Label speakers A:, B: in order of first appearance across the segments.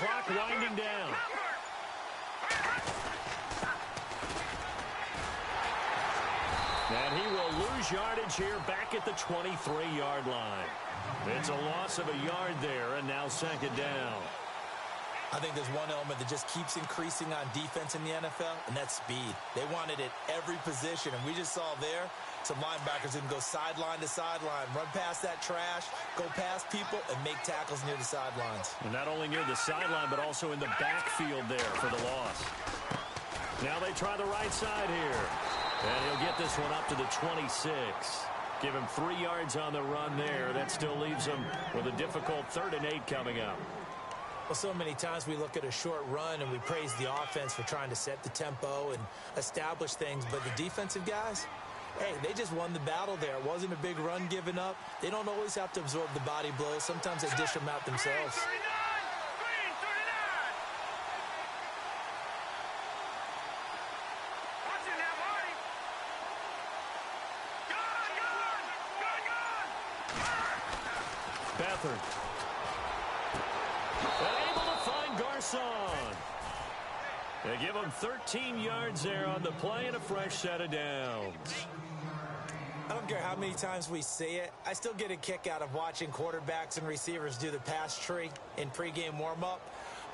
A: clock winding down. And he will lose yardage here back at the 23-yard line. It's a loss of a yard there, and now second down.
B: I think there's one element that just keeps increasing on defense in the NFL, and that's speed. They want it at every position, and we just saw there some linebackers who can go sideline to sideline, run past that trash, go past people, and make tackles near the sidelines.
A: And not only near the sideline, but also in the backfield there for the loss. Now they try the right side here. And he'll get this one up to the 26. Give him 3 yards on the run there. That still leaves him with a difficult 3rd and 8 coming up.
B: Well, so many times we look at a short run and we praise the offense for trying to set the tempo and establish things. But the defensive guys, hey, they just won the battle there. It wasn't a big run given up. They don't always have to absorb the body blows. Sometimes they dish them out themselves.
A: Beathard. And able to find Garcon. They give him 13 yards there on the play and a fresh set of downs.
B: I don't care how many times we see it. I still get a kick out of watching quarterbacks and receivers do the pass tree in pregame warm-up.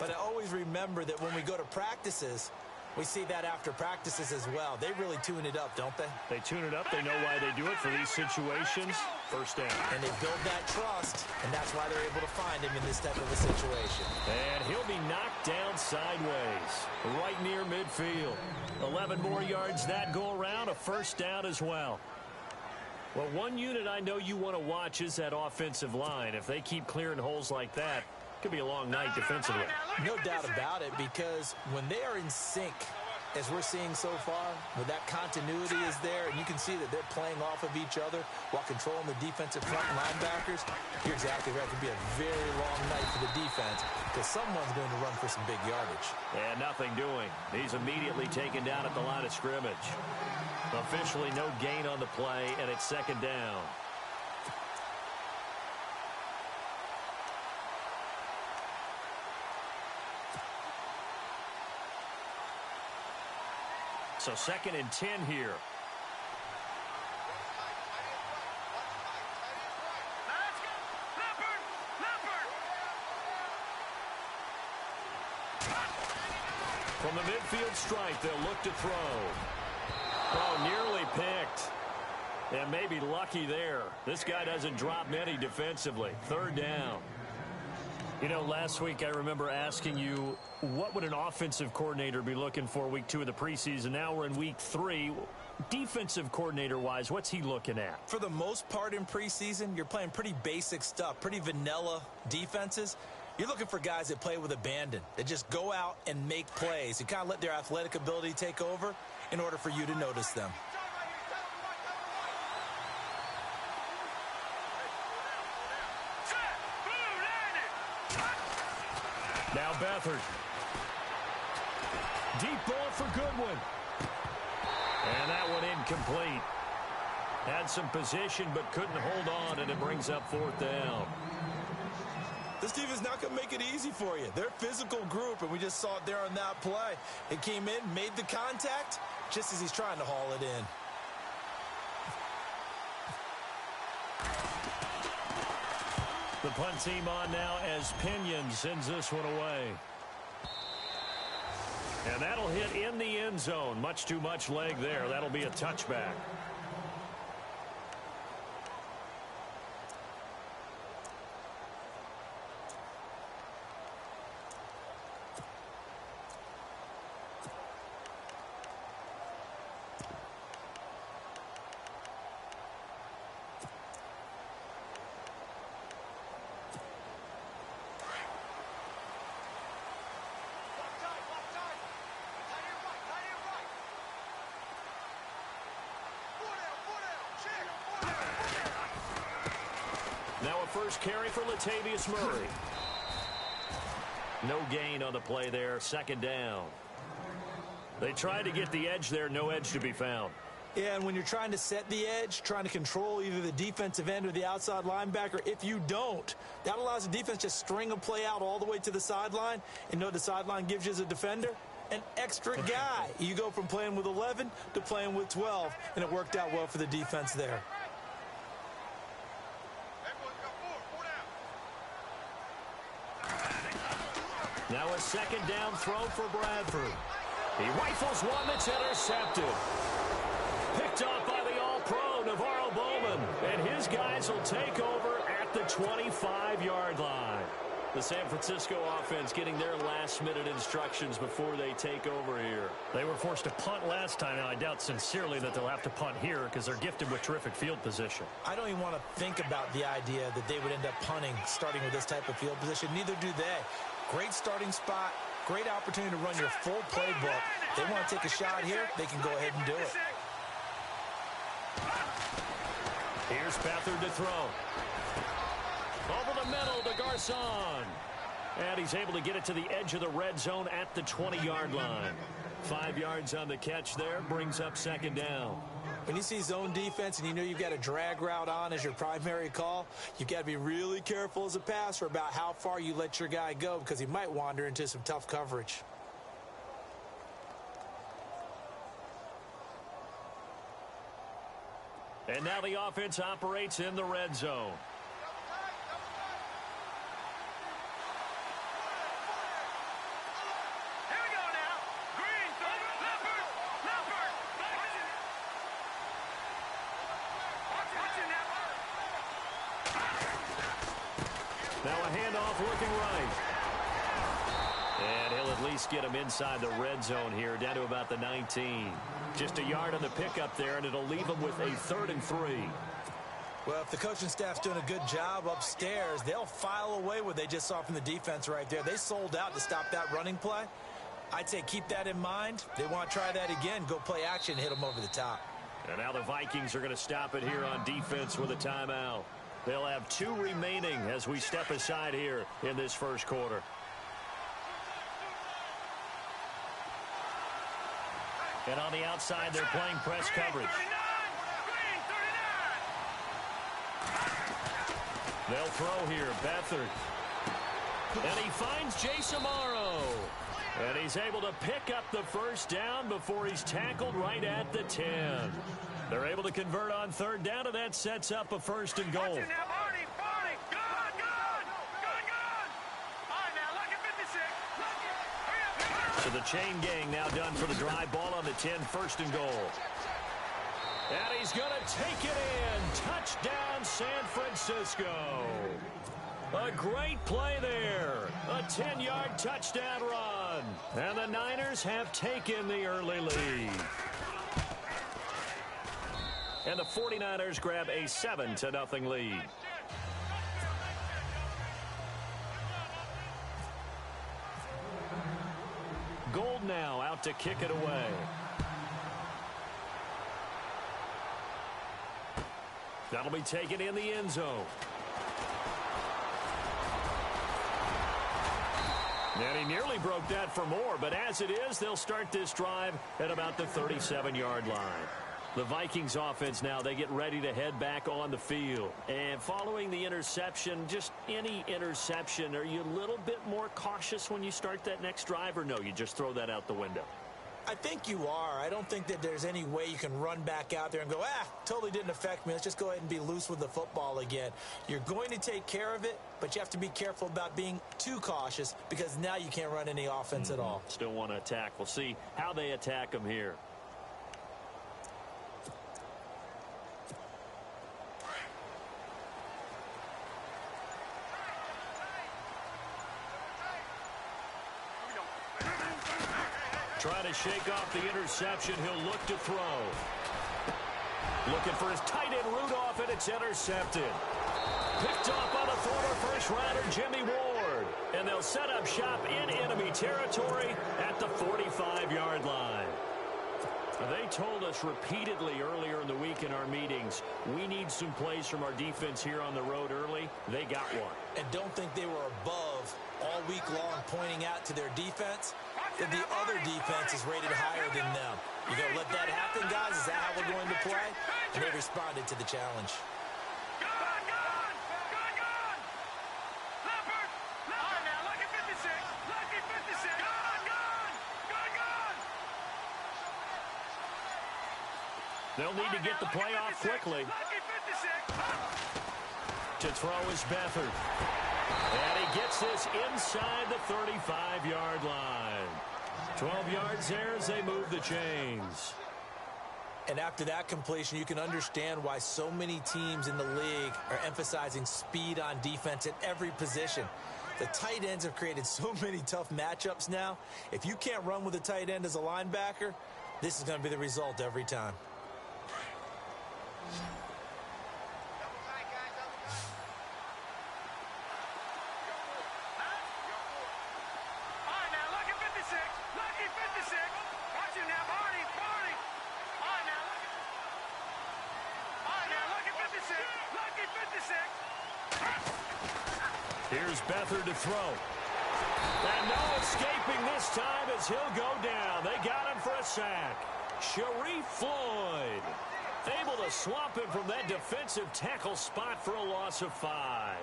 B: But I always remember that when we go to practices, we see that after practices as well. They really tune it up, don't they?
A: They tune it up. They know why they do it for these situations. First down.
B: And they build that trust, and that's why they're able to find him in this type of a situation.
A: And he'll be knocked down sideways, right near midfield. 11 more yards that go around, a first down as well. Well, one unit I know you want to watch is that offensive line. If they keep clearing holes like that, it could be a long night defensively.
B: No doubt about it, because when they are in sync, as we're seeing so far, where that continuity is there, and you can see that they're playing off of each other while controlling the defensive front linebackers, you're exactly right. It could be a very long night for the defense because someone's going to run for some big yardage.
A: And nothing doing. He's immediately taken down at the line of scrimmage. Officially no gain on the play, and it's second down. So 2nd and 10 here. From the midfield stripe, they'll look to throw. Oh, nearly picked. And maybe lucky there. This guy doesn't drop many defensively. 3rd down. You know, last week I remember asking you, what would an offensive coordinator be looking for week 2 of the preseason? Now we're in week 3. Defensive coordinator-wise, what's he looking at?
B: For the most part in preseason, you're playing pretty basic stuff, pretty vanilla defenses. You're looking for guys that play with abandon, that just go out and make plays and kind of let their athletic ability take over in order for you to notice them.
A: Now Beathard. Deep ball for Goodwin. And that one incomplete. Had some position but couldn't hold on, and it brings up 4th down.
B: This team is not going to make it easy for you. They're a physical group, and we just saw it there on that play. It came in, made the contact, just as he's trying to haul it in.
A: The punt team on now as Pinion sends this one away. And that'll hit in the end zone. Much too much leg there. That'll be a touchback. Now a first carry for Latavius Murray. No gain on the play there. 2nd down. They tried to get the edge there. No edge to be found.
B: Yeah, and when you're trying to set the edge, trying to control either the defensive end or the outside linebacker, if you don't, that allows the defense to string a play out all the way to the sideline. And know what the sideline gives you as a defender? An extra guy. You go from playing with 11 to playing with 12, and it worked out well for the defense there.
A: Now a second down throw for Bradford. He rifles one that's intercepted. Picked off by the All-Pro, Navarro Bowman. And his guys will take over at the 25-yard line. The San Francisco offense getting their last-minute instructions before they take over here.
C: They were forced to punt last time. Now, I doubt sincerely that they'll have to punt here because they're gifted with terrific field position.
B: I don't even want to think about the idea that they would end up punting starting with this type of field position. Neither do they. Great starting spot. Great opportunity to run your full playbook. They want to take a shot here, they can go ahead and do it.
A: Here's Beathard to throw. Over the middle to Garcon. And he's able to get it to the edge of the red zone at the 20-yard line. 5 yards on the catch there, brings up second down.
B: When you see zone defense and you know you've got a drag route on as your primary call, you've got to be really careful as a passer about how far you let your guy go because he might wander into some tough coverage.
A: And now the offense operates in the red zone. Now a handoff looking right. And he'll at least get him inside the red zone here, down to about the 19. Just a yard on the pickup there, and it'll leave him with a 3rd and 3.
B: Well, if the coaching staff's doing a good job upstairs, they'll file away what they just saw from the defense right there. They sold out to stop that running play. I'd say keep that in mind. They want to try that again, go play action, hit them over the top.
A: And now the Vikings are going to stop it here on defense with a timeout. They'll have 2 remaining as we step aside here in this first quarter. And on the outside, they're playing press coverage. They'll throw here, Beathard. And he finds Jason Morrow. And he's able to pick up the first down before he's tackled right at the 10. They're able to convert on 3rd down, and that sets up a 1st and goal. So the chain gang now done for the drive. Ball on the 10, 1st and goal. And he's going to take it in. Touchdown, San Francisco. A great play there. A 10-yard touchdown run. And the Niners have taken the early lead. And the 49ers grab a 7-0 lead. Gold now out to kick it away. That'll be taken in the end zone. And he nearly broke that for more, but as it is, they'll start this drive at about the 37-yard line. The Vikings offense now, they get ready to head back on the field. And following the interception, just any interception, are you a little bit more cautious when you start that next drive, or no, you just throw that out the window?
B: I think you are. I don't think that there's any way you can run back out there and go, totally didn't affect me. Let's just go ahead and be loose with the football again. You're going to take care of it, but you have to be careful about being too cautious because now you can't run any offense at all.
A: Still want to attack. We'll see how they attack them here. Trying to shake off the interception. He'll look to throw. Looking for his tight end Rudolph, and it's intercepted. Picked off by the former first-rounder Jimmy Ward. And they'll set up shop in enemy territory at the 45-yard line. They told us repeatedly earlier in the week in our meetings, we need some plays from our defense here on the road early. They got one.
B: And don't think they were above all week long pointing out to their defense that the other defense is rated higher than them. You gonna let that happen, guys? Is that how we're going to play? And they responded to the challenge.
A: They'll need to get the play off quickly. To throw is Beathard. And he gets this inside the 35-yard line. 12 yards there as they move the chains.
B: And after that completion, you can understand why so many teams in the league are emphasizing speed on defense at every position. The tight ends have created so many tough matchups now. If you can't run with a tight end as a linebacker, this is going to be the result every time.
A: Here's Beathard to throw. And no escaping this time as he'll go down. They got him for a sack. Sharif Floyd able to swamp him from that defensive tackle spot for a loss of 5.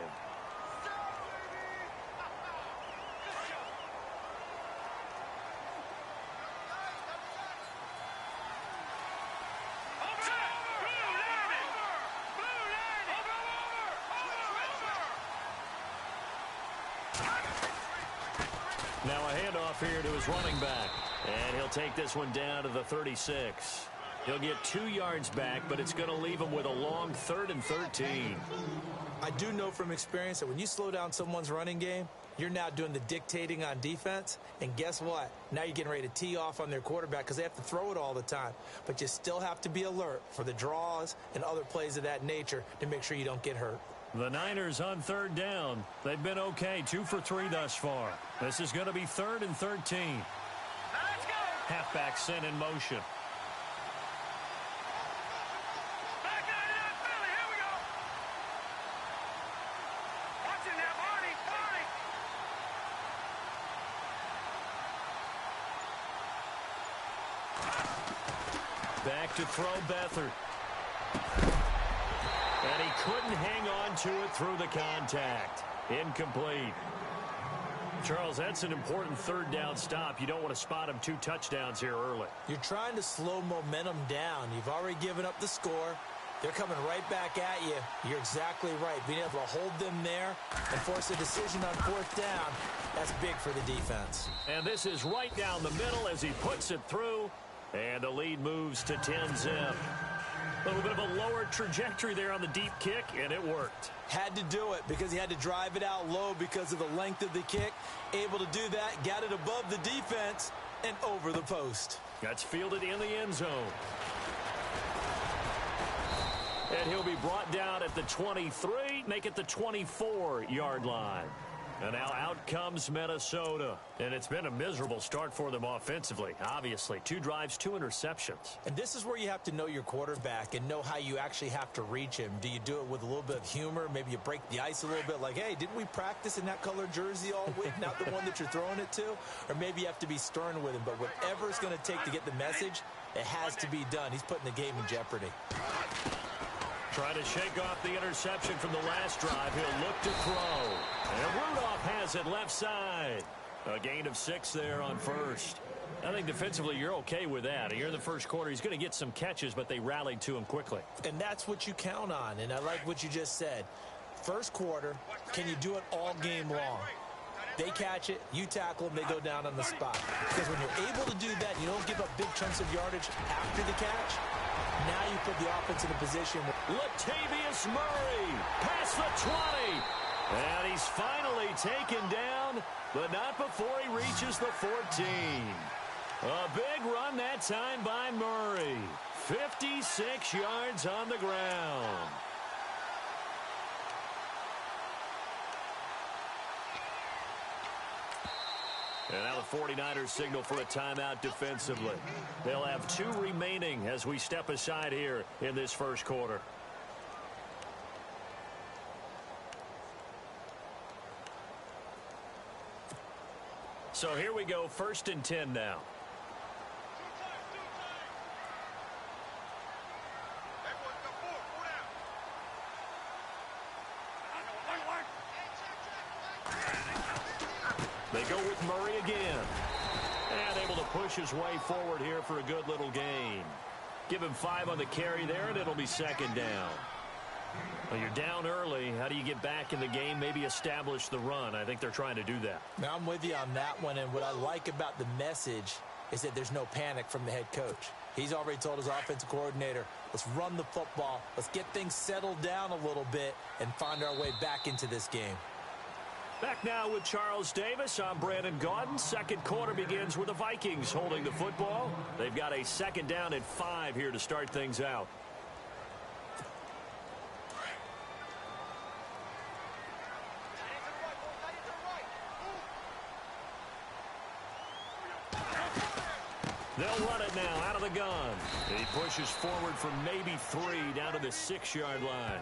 A: Now a handoff here to his running back. And he'll take this one down to the 36. He'll get 2 yards back, but it's going to leave him with a long 3rd and 13.
B: I do know from experience that when you slow down someone's running game, you're now doing the dictating on defense. And guess what? Now you're getting ready to tee off on their quarterback because they have to throw it all the time. But you still have to be alert for the draws and other plays of that nature to make sure you don't get hurt.
A: The Niners on 3rd down. They've been okay, 2 for 3 thus far. This is going to be 3rd and 13.
D: Let's go.
A: Halfback sent in motion.
D: Back out of that Philly. Here we go. Watch it now, Barney. Barney.
A: Back to throw Beathard. And he couldn't hang on to it through the contact. Incomplete. Charles, that's an important 3rd down stop. You don't want to spot him 2 touchdowns here early.
B: You're trying to slow momentum down. You've already given up the score. They're coming right back at you. You're exactly right. Being able to hold them there and force a decision on 4th down, that's big for the defense.
A: And this is right down the middle as he puts it through. And the lead moves to 10-zip. A little bit of a lower trajectory there on the deep kick, and it worked.
B: Had to do it because he had to drive it out low because of the length of the kick. Able to do that, got it above the defense, and over the post.
A: That's fielded in the end zone. And he'll be brought down at the 23, make it the 24-yard line. And now out comes Minnesota. And it's been a miserable start for them offensively, obviously. 2 drives, 2 interceptions.
B: And this is where you have to know your quarterback and know how you actually have to reach him. Do you do it with a little bit of humor? Maybe you break the ice a little bit like, hey, didn't we practice in that color jersey all week? Not the one that you're throwing it to? Or maybe you have to be stern with him. But whatever it's going to take to get the message, it has to be done. He's putting the game in jeopardy.
A: Trying to shake off the interception from the last drive. He'll look to throw. And Rudolph has it left side. A gain of 6 there on 1st. I think defensively you're okay with that. Here in the first quarter, he's going to get some catches, but they rallied to him quickly.
B: And that's what you count on. And I like what you just said. First quarter, can you do it all game long? They catch it, you tackle them, they go down on the spot. Because when you're able to do that, you don't give up big chunks of yardage after the catch. Now you put the offense in a position.
A: Latavius Murray past the 20. And he's finally taken down, but not before he reaches the 14. A big run that time by Murray. 56 yards on the ground. And now the 49ers signal for a timeout defensively. They'll have 2 remaining as we step aside here in this first quarter. So here we go, 1st and 10 now. They go with Murray again. And able to push his way forward here for a good little gain. Give him 5 on the carry there, and it'll be 2nd down. Well, you're down early. How do you get back in the game, maybe establish the run? I think they're trying to do that.
B: Now, I'm with you on that one, and what I like about the message is that there's no panic from the head coach. He's already told his offensive coordinator, let's run the football, let's get things settled down a little bit and find our way back into this game.
A: Back now with Charles Davis. I'm Brandon Gaudin. 2nd quarter begins with the Vikings holding the football. They've got a 2nd down and 5 here to start things out. They'll run it now out of the gun. He pushes forward for maybe 3 down to the 6-yard line.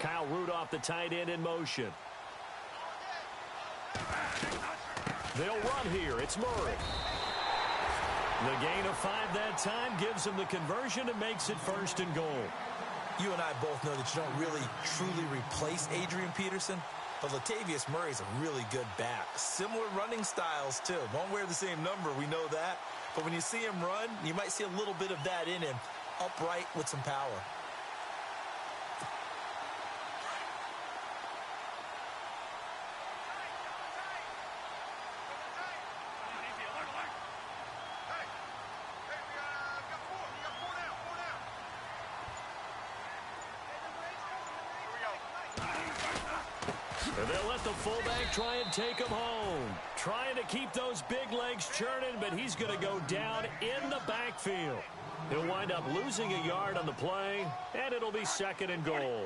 A: Kyle Rudolph, the tight end, in motion. They'll run here. It's Murray. The gain of 5 that time gives him the conversion and makes it 1st and goal.
B: You and I both know that you don't really truly replace Adrian Peterson, but Latavius Murray's a really good back. Similar running styles, too. Won't wear the same number, we know that. But when you see him run, you might see a little bit of that in him, upright with some power.
A: And they'll let the fullback try and take him home. Trying to keep those big legs churning, but he's going to go down in the backfield. He'll wind up losing a yard on the play, and it'll be 2nd and goal.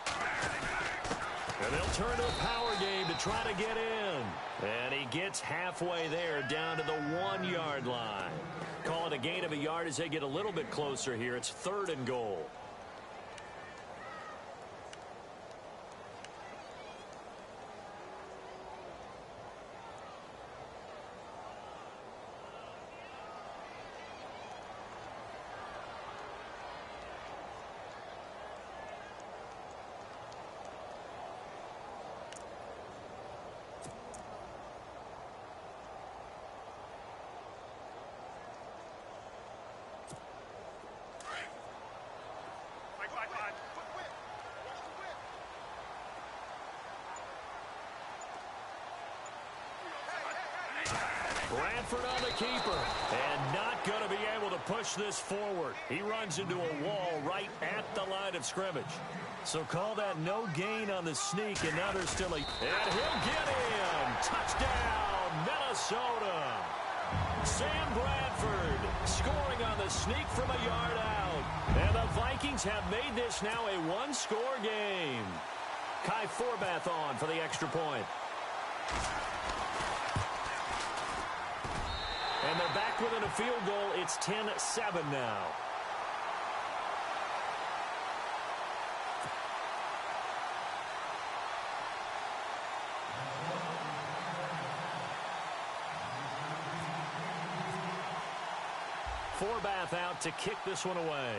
A: And they'll turn to a power game to try to get in. And he gets halfway there down to the 1-yard line. Call it a gain of a yard as they get a little bit closer here. It's 3rd and goal. Bradford on the keeper, and not going to be able to push this forward. He runs into a wall right at the line of scrimmage. So call that no gain on the sneak, and now there's still a... And he'll get in! Touchdown, Minnesota! Sam Bradford scoring on the sneak from a yard out. And the Vikings have made this now a 1-score game. Kai Forbath on for the extra point. And they're back within a field goal. It's 10-7 now. Forbath out to kick this one away.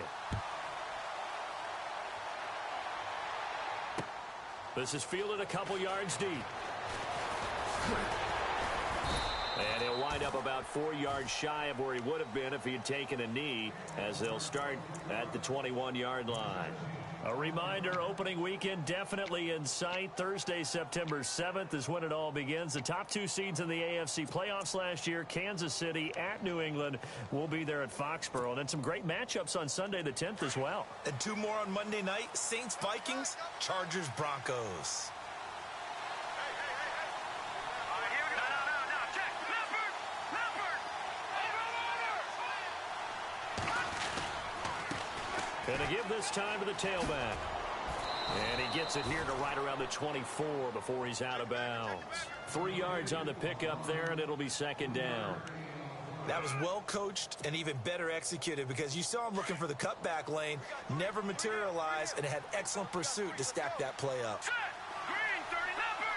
A: This is fielded a couple yards deep. And he'll wind up about 4 yards shy of where he would have been if he had taken a knee, as they'll start at the 21-yard line. A reminder, opening weekend definitely in sight. Thursday, September 7th is when it all begins. The top 2 seeds in the AFC playoffs last year, Kansas City at New England, will be there at Foxborough. And then some great matchups on Sunday the 10th as well.
B: And 2 more on Monday night, Saints-Vikings, Chargers-Broncos.
D: Here we go. No.
A: And to give this time to the tailback. And he gets it here to right around the 24 before he's out of bounds. 3 yards on the pickup there, and it'll be second down.
B: That was well coached and even better executed because you saw him looking for the cutback lane, never materialized, and had excellent pursuit to stack that play up.
D: Green, 30 number.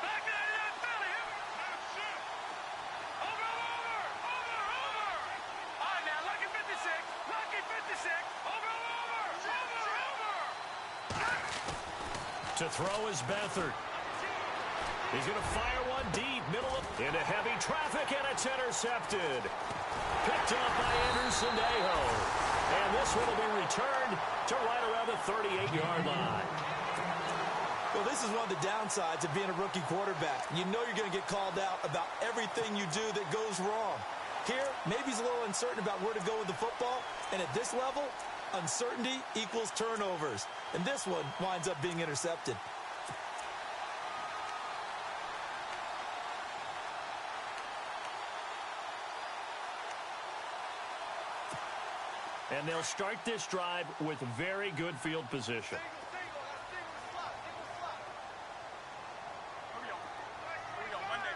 D: Back out of that belly. Over. All right, now, lucky 56. Over.
A: To throw is Beathard. He's going to fire one deep, middle of into heavy traffic, and it's intercepted. Picked up by Anderson-Dejo. And this one will be returned to right around the 38-yard line.
B: Well, this is one of the downsides of being a rookie quarterback. You know you're going to get called out about everything you do that goes wrong. Here, maybe he's a little uncertain about where to go with the football, and at this level, uncertainty equals turnovers. And this one winds up being intercepted.
A: And they'll start this drive with very good field position.
D: Here we go, Monday.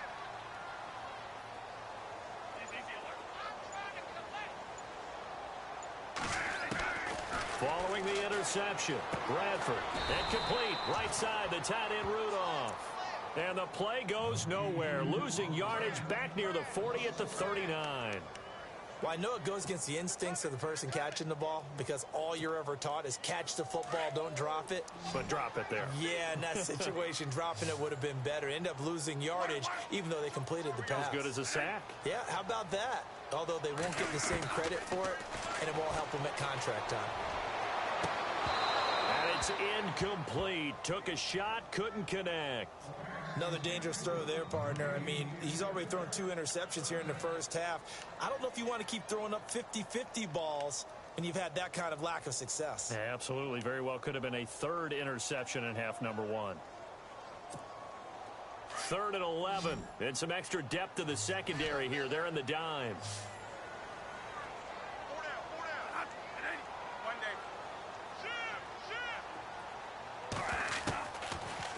A: Following the interception, Bradford. Incomplete, right side, the tight end Rudolph. And the play goes nowhere, losing yardage back near the 40 at the 39.
B: Well, I know it goes against the instincts of the person catching the ball because all you're ever taught is catch the football, don't drop it.
A: But drop it there.
B: Yeah, in that situation, dropping it would have been better. End up losing yardage, even though they completed the pass.
A: As good as a sack.
B: Yeah, how about that? Although they won't get the same credit for it, and it won't help them at contract time.
A: And it's incomplete. Took a shot, couldn't connect.
B: Another dangerous throw there, partner. I mean, he's already thrown 2 interceptions here in the first half. I don't know if you want to keep throwing up 50-50 balls when you've had that kind of lack of success.
C: Yeah, absolutely. Very well could have been a 3rd interception in half number 1.
A: 3rd and 11. And some extra depth to the secondary here. They're in the dime.
D: 4 down. Monday.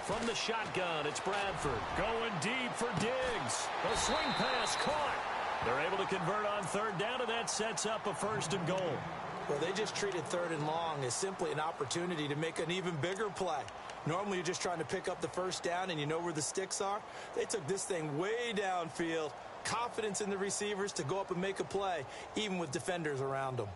A: From the shotgun, it's Bradford. Going deep for Diggs. A swing pass caught. They're able to convert on 3rd down, and that sets up a 1st and goal.
B: Well, they just treated 3rd and long as simply an opportunity to make an even bigger play. Normally, you're just trying to pick up the 1st down, and you know where the sticks are. They took this thing way downfield. Confidence in the receivers to go up and make a play, even with defenders around them.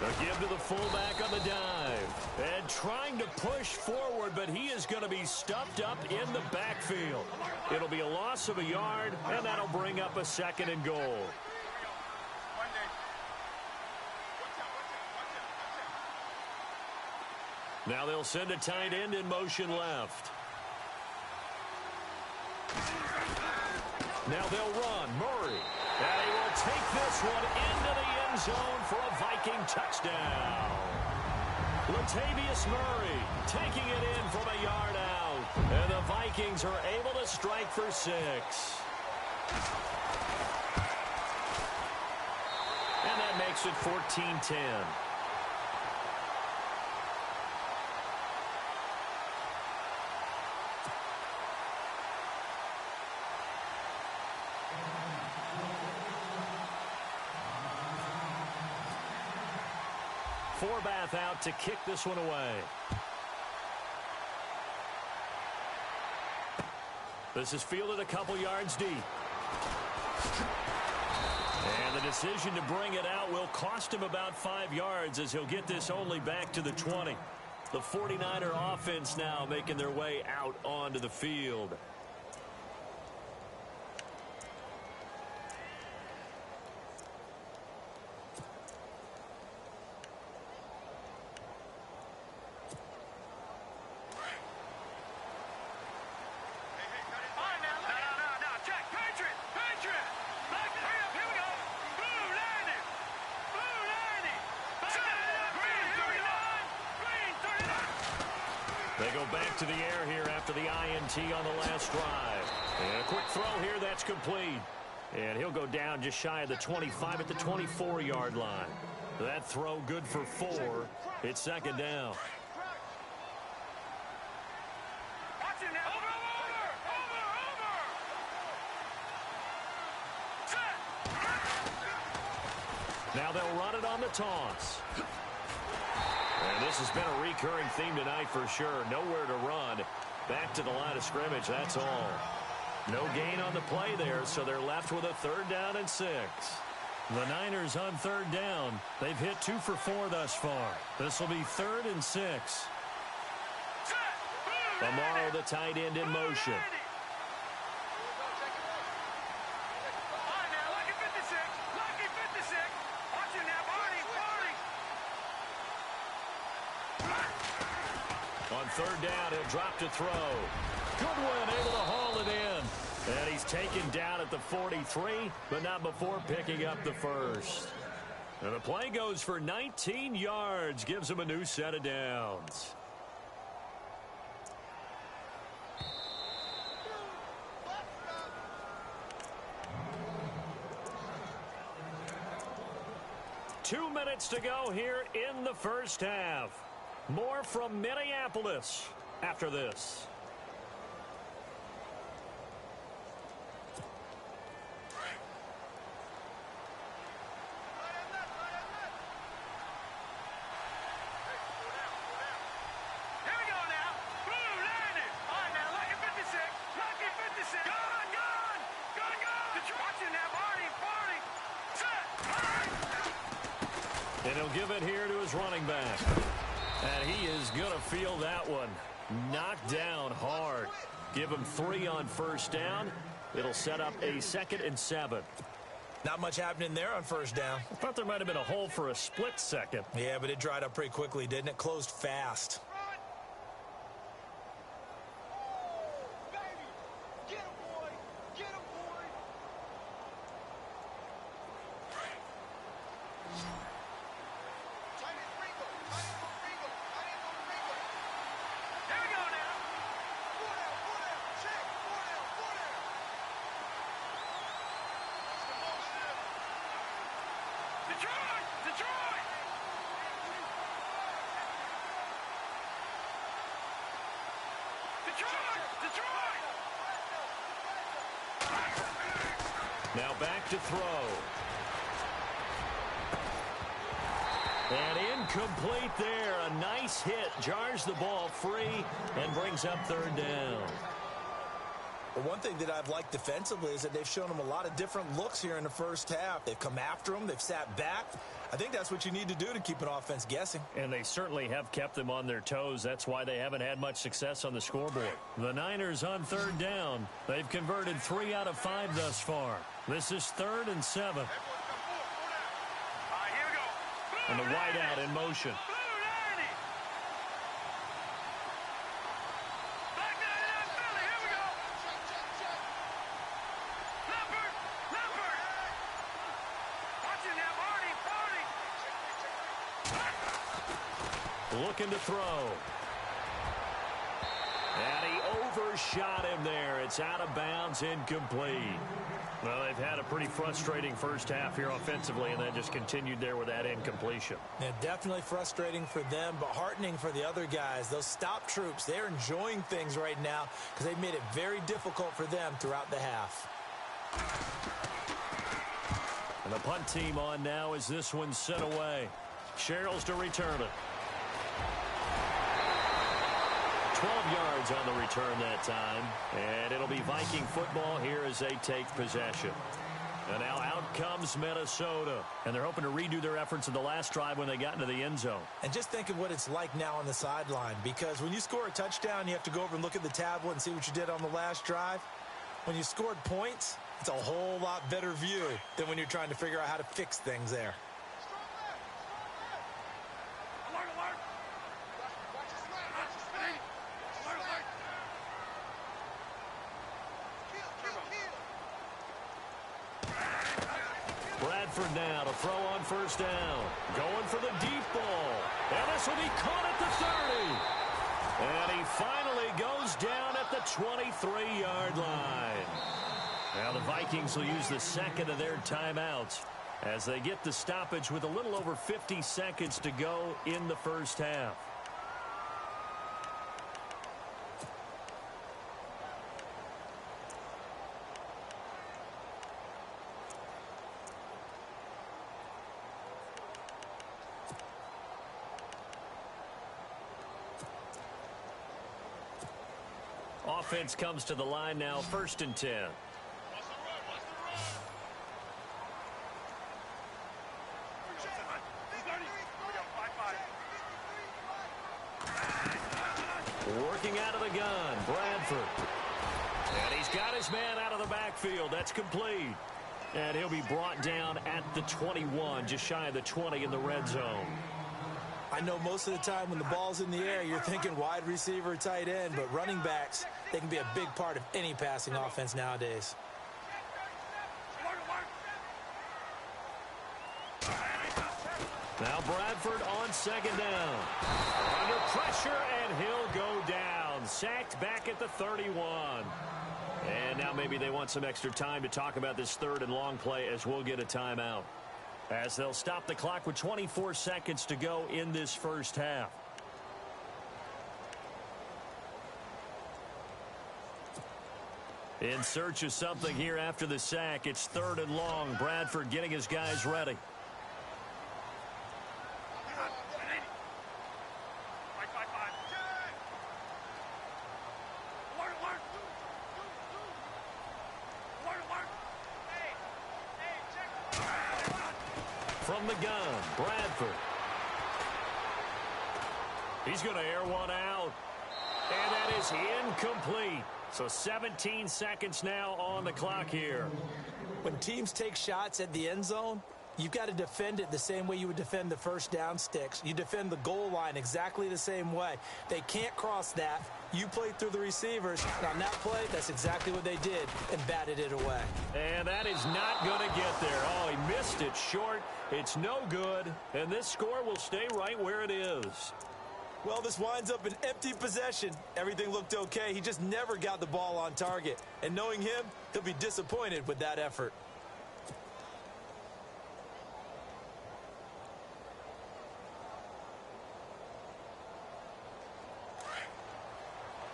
A: A give to the fullback on the dive. And trying to push forward, but he is going to be stuffed up in the backfield. It'll be a loss of a yard, and that'll bring up a 2nd and goal. Now they'll send a tight end in motion left. Now they'll run. Murray. And he will take this one into the end zone for a Viking touchdown. Latavius Murray taking it in from a yard out. And the Vikings are able to strike for 6. And that makes it 14-10. Forbath out to kick this one away. This is fielded a couple yards deep. And the decision to bring it out will cost him about 5 yards as he'll get this only back to the 20. The 49er offense now making their way out onto the field. go back to the air here after the INT on the last drive. And a quick throw here, that's complete. And he'll go down just shy of the 25 at the 24-yard line. That throw good for 4. It's second down.
D: Watch it now. Over. Set.
A: Now they'll run it on the toss. And this has been a recurring theme tonight for sure. Nowhere to run. Back to the line of scrimmage, that's all. No gain on the play there, so they're left with a 3rd down and 6.
C: The Niners on 3rd down. They've hit 2 for 4 thus far. This will be 3rd and 6.
A: Amaro, the tight end, in motion. On 3rd down, he'll drop to throw. Goodwin able to haul it in. And he's taken down at the 43, but not before picking up the first. And the play goes for 19 yards, gives him a new set of downs. Two minutes to go here in the first half. More from Minneapolis after this. And he'll give it here to his running back. And he is going to feel that one. Knocked down hard. Give him 3 on 1st down. It'll set up a 2nd and 7.
B: Not much happening there on 1st down.
C: I thought there might have been a hole for a split second.
B: Yeah, but it dried up pretty quickly, didn't it? Closed fast.
A: Now back to throw. And incomplete there. A nice hit. Jars the ball free and brings up 3rd down.
B: Well, one thing that I've liked defensively is that they've shown them a lot of different looks here in the first half. They've come after them. They've sat back. I think that's what you need to do to keep an offense guessing.
C: And they certainly have kept them on their toes. That's why they haven't had much success on the scoreboard. The Niners on 3rd down. They've converted 3 out of 5 thus far. This is 3rd and 7. And the wideout in motion. Looking to throw.
A: And he overshot him there. It's out of bounds, incomplete.
C: Well, they've had a pretty frustrating first half here offensively, and then just continued there with that incompletion.
B: Yeah, definitely frustrating for them, but heartening for the other guys. Those stop troops, they're enjoying things right now because they've made it very difficult for them throughout the half.
A: And the punt team on now as this one's sent away. Sherrills to return it. 12 yards on the return that time. And it'll be Viking football here as they take possession. And now out comes Minnesota.
C: And they're hoping to redo their efforts in the last drive when they got into the end zone.
B: And just think of what it's like now on the sideline. Because when you score a touchdown, you have to go over and look at the tablet and see what you did on the last drive. When you scored points, it's a whole lot better view than when you're trying to figure out how to fix things there.
A: Bradford now to throw on first down. Going for the deep ball. And this will be caught at the 30. And he finally goes down at the 23-yard line. Now the Vikings will use the second of their timeouts as they get the stoppage with a little over 50 seconds to go in the first half. Offense comes to the line now, 1st and 10. Working out of the gun, Bradford. And he's got his man out of the backfield. That's complete. And he'll be brought down at the 21, just shy of the 20 in the red zone.
B: I know most of the time when the ball's in the air, you're thinking wide receiver, tight end, but running backs, they can be a big part of any passing offense nowadays.
A: Now Bradford on 2nd down. Under pressure, and he'll go down. Sacked back at the 31. And now maybe they want some extra time to talk about this 3rd and long play as we'll get a timeout. As they'll stop the clock with 24 seconds to go in this first half. In search of something here after the sack. It's 3rd and long. Bradford getting his guys ready. From the gun, Bradford. He's going to air one out. And that is incomplete. So 17 seconds now on the clock here.
B: When teams take shots at the end zone, you've got to defend it the same way you would defend the first down sticks. You defend the goal line exactly the same way. They can't cross that. You play through the receivers. And on that play, that's exactly what they did and batted it away.
A: And that is not going to get there. Oh, he missed it short. It's no good. And this score will stay right where it is.
B: Well, this winds up an empty possession. Everything looked okay. He just never got the ball on target. And knowing him, he'll be disappointed with that effort.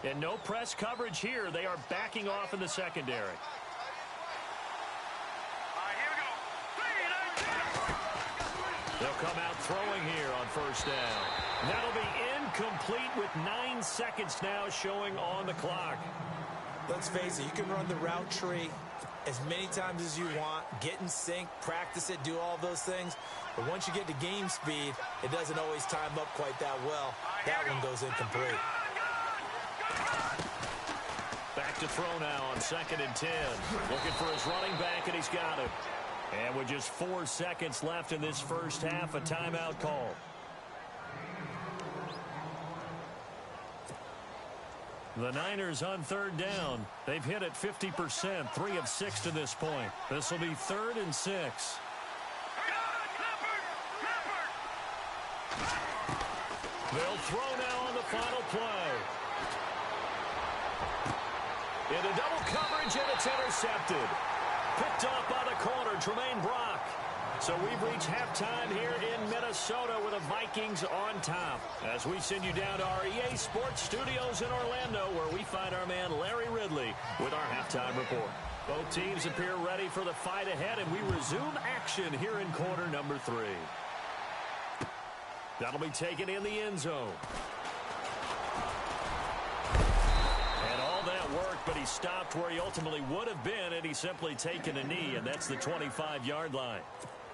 A: And no press coverage here. They are backing off in the secondary. They'll come out throwing here on 1st down. That'll be incomplete with 9 seconds now showing on the clock.
B: Let's face it, you can run the route tree as many times as you want, get in sync, practice it, do all those things. But once you get to game speed, it doesn't always time up quite that well. That one goes incomplete.
A: Back to throw now on 2nd and 10. Looking for his running back, and he's got it. And with just 4 seconds left in this first half, a timeout call. The Niners on 3rd down. They've hit it 50%, 3 of 6 to this point. This will be 3rd and 6. They'll throw now on the final play. Into double coverage, and it's intercepted. Picked off by the corner, Tremaine Brock. So we've reached halftime here in Minnesota with the Vikings on top. As we send you down to our EA Sports Studios in Orlando, where we find our man Larry Ridley with our halftime report. Both teams appear ready for the fight ahead, and we resume action here in quarter number 3. That'll be taken in the end zone. But he stopped where he ultimately would have been, and he's simply taken a knee, and that's the 25-yard line.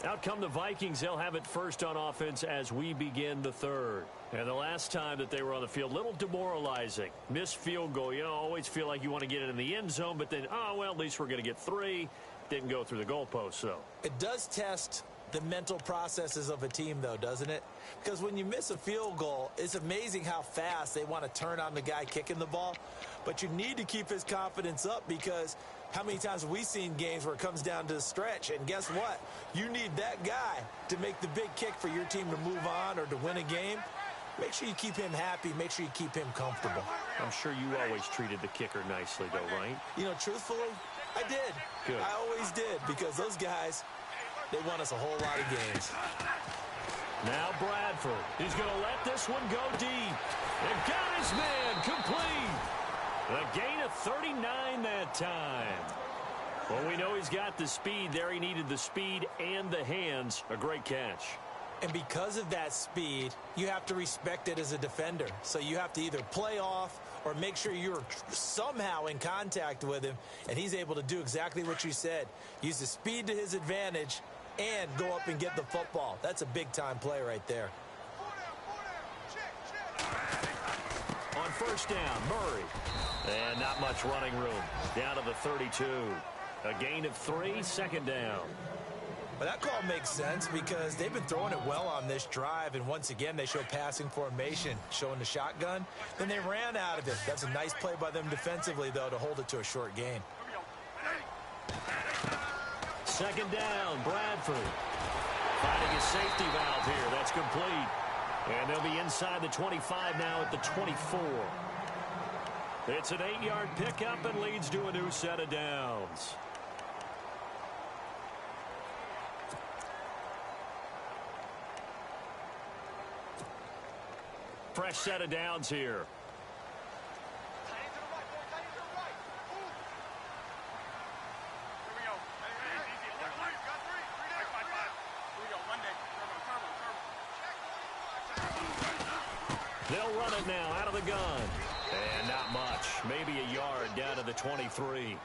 A: Out come the Vikings. They'll have it first on offense as we begin the 3rd. And the last time that they were on the field, a little demoralizing. Missed field goal. You know, always feel like you want to get it in the end zone, but then, oh, well, at least we're going to get 3. Didn't go through the goalpost, though.
B: It does test the mental processes of a team, though, doesn't it? Because when you miss a field goal, it's amazing how fast they want to turn on the guy kicking the ball. But you need to keep his confidence up, because how many times have we seen games where it comes down to the stretch? And guess what? You need that guy to make the big kick for your team to move on or to win a game. Make sure you keep him happy. Make sure you keep him comfortable.
C: I'm sure you always treated the kicker nicely, though, right?
B: You know, truthfully, I did.
C: Good.
B: I always did, because those guys, they won us a whole lot of games.
C: Now Bradford. He's going to let this one go deep. And got his man complete. A gain of 39 that time. Well, we know he's got the speed there. He needed the speed and the hands. A great catch.
B: And because of that speed, you have to respect it as a defender. So you have to either play off or make sure you're somehow in contact with him. And he's able to do exactly what you said. Use the speed to his advantage and go up and get the football. That's a big-time play right there.
C: On first down, Murray. And not much running room. Down to the 32. A gain of 3, second down.
B: But that call makes sense because they've been throwing it well on this drive, and once again they show passing formation, showing the shotgun. Then they ran out of it. That's a nice play by them defensively, though, to hold it to a short gain.
C: Second down, Bradford. Finding a safety valve here. That's complete. And they'll be inside the 25 now at the 24. It's an 8-yard pickup and leads to a new set of downs. Fresh set of downs here. They'll run it now out of the gun. And not much. Maybe a yard down to the 23.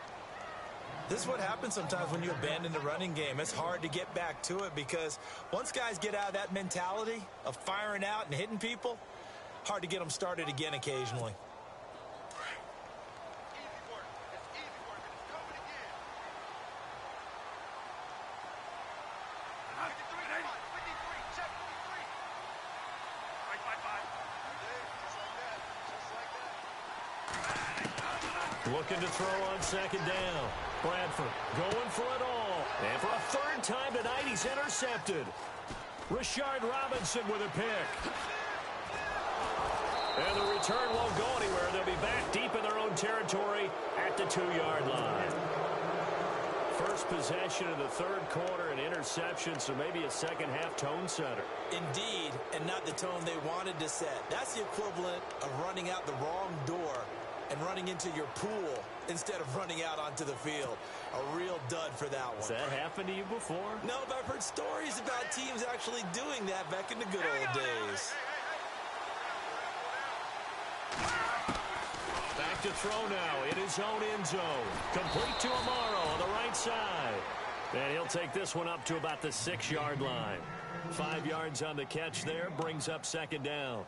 B: This is what happens sometimes when you abandon the running game. It's hard to get back to it because once guys get out of that mentality of firing out and hitting people, hard to get them started again occasionally.
C: Looking to throw on second down. Bradford going for it all. And for a third time tonight, he's intercepted. Rashard Robinson with a pick. And the return won't go anywhere. They'll be back deep in their own territory at the 2-yard line. First possession of the third quarter, an interception, so maybe a second-half tone setter.
B: Indeed, and not the tone they wanted to set. That's the equivalent of running out the wrong door and running into your pool instead of running out onto the field. A real dud for that one.
C: Has that happened to you before?
B: No, but I've heard stories about teams actually doing that back in the good old days.
C: Back to throw now in his own end zone. Complete to Amaro on the right side. And he'll take this one up to about the 6-yard line. 5 yards on the catch there, brings up second down.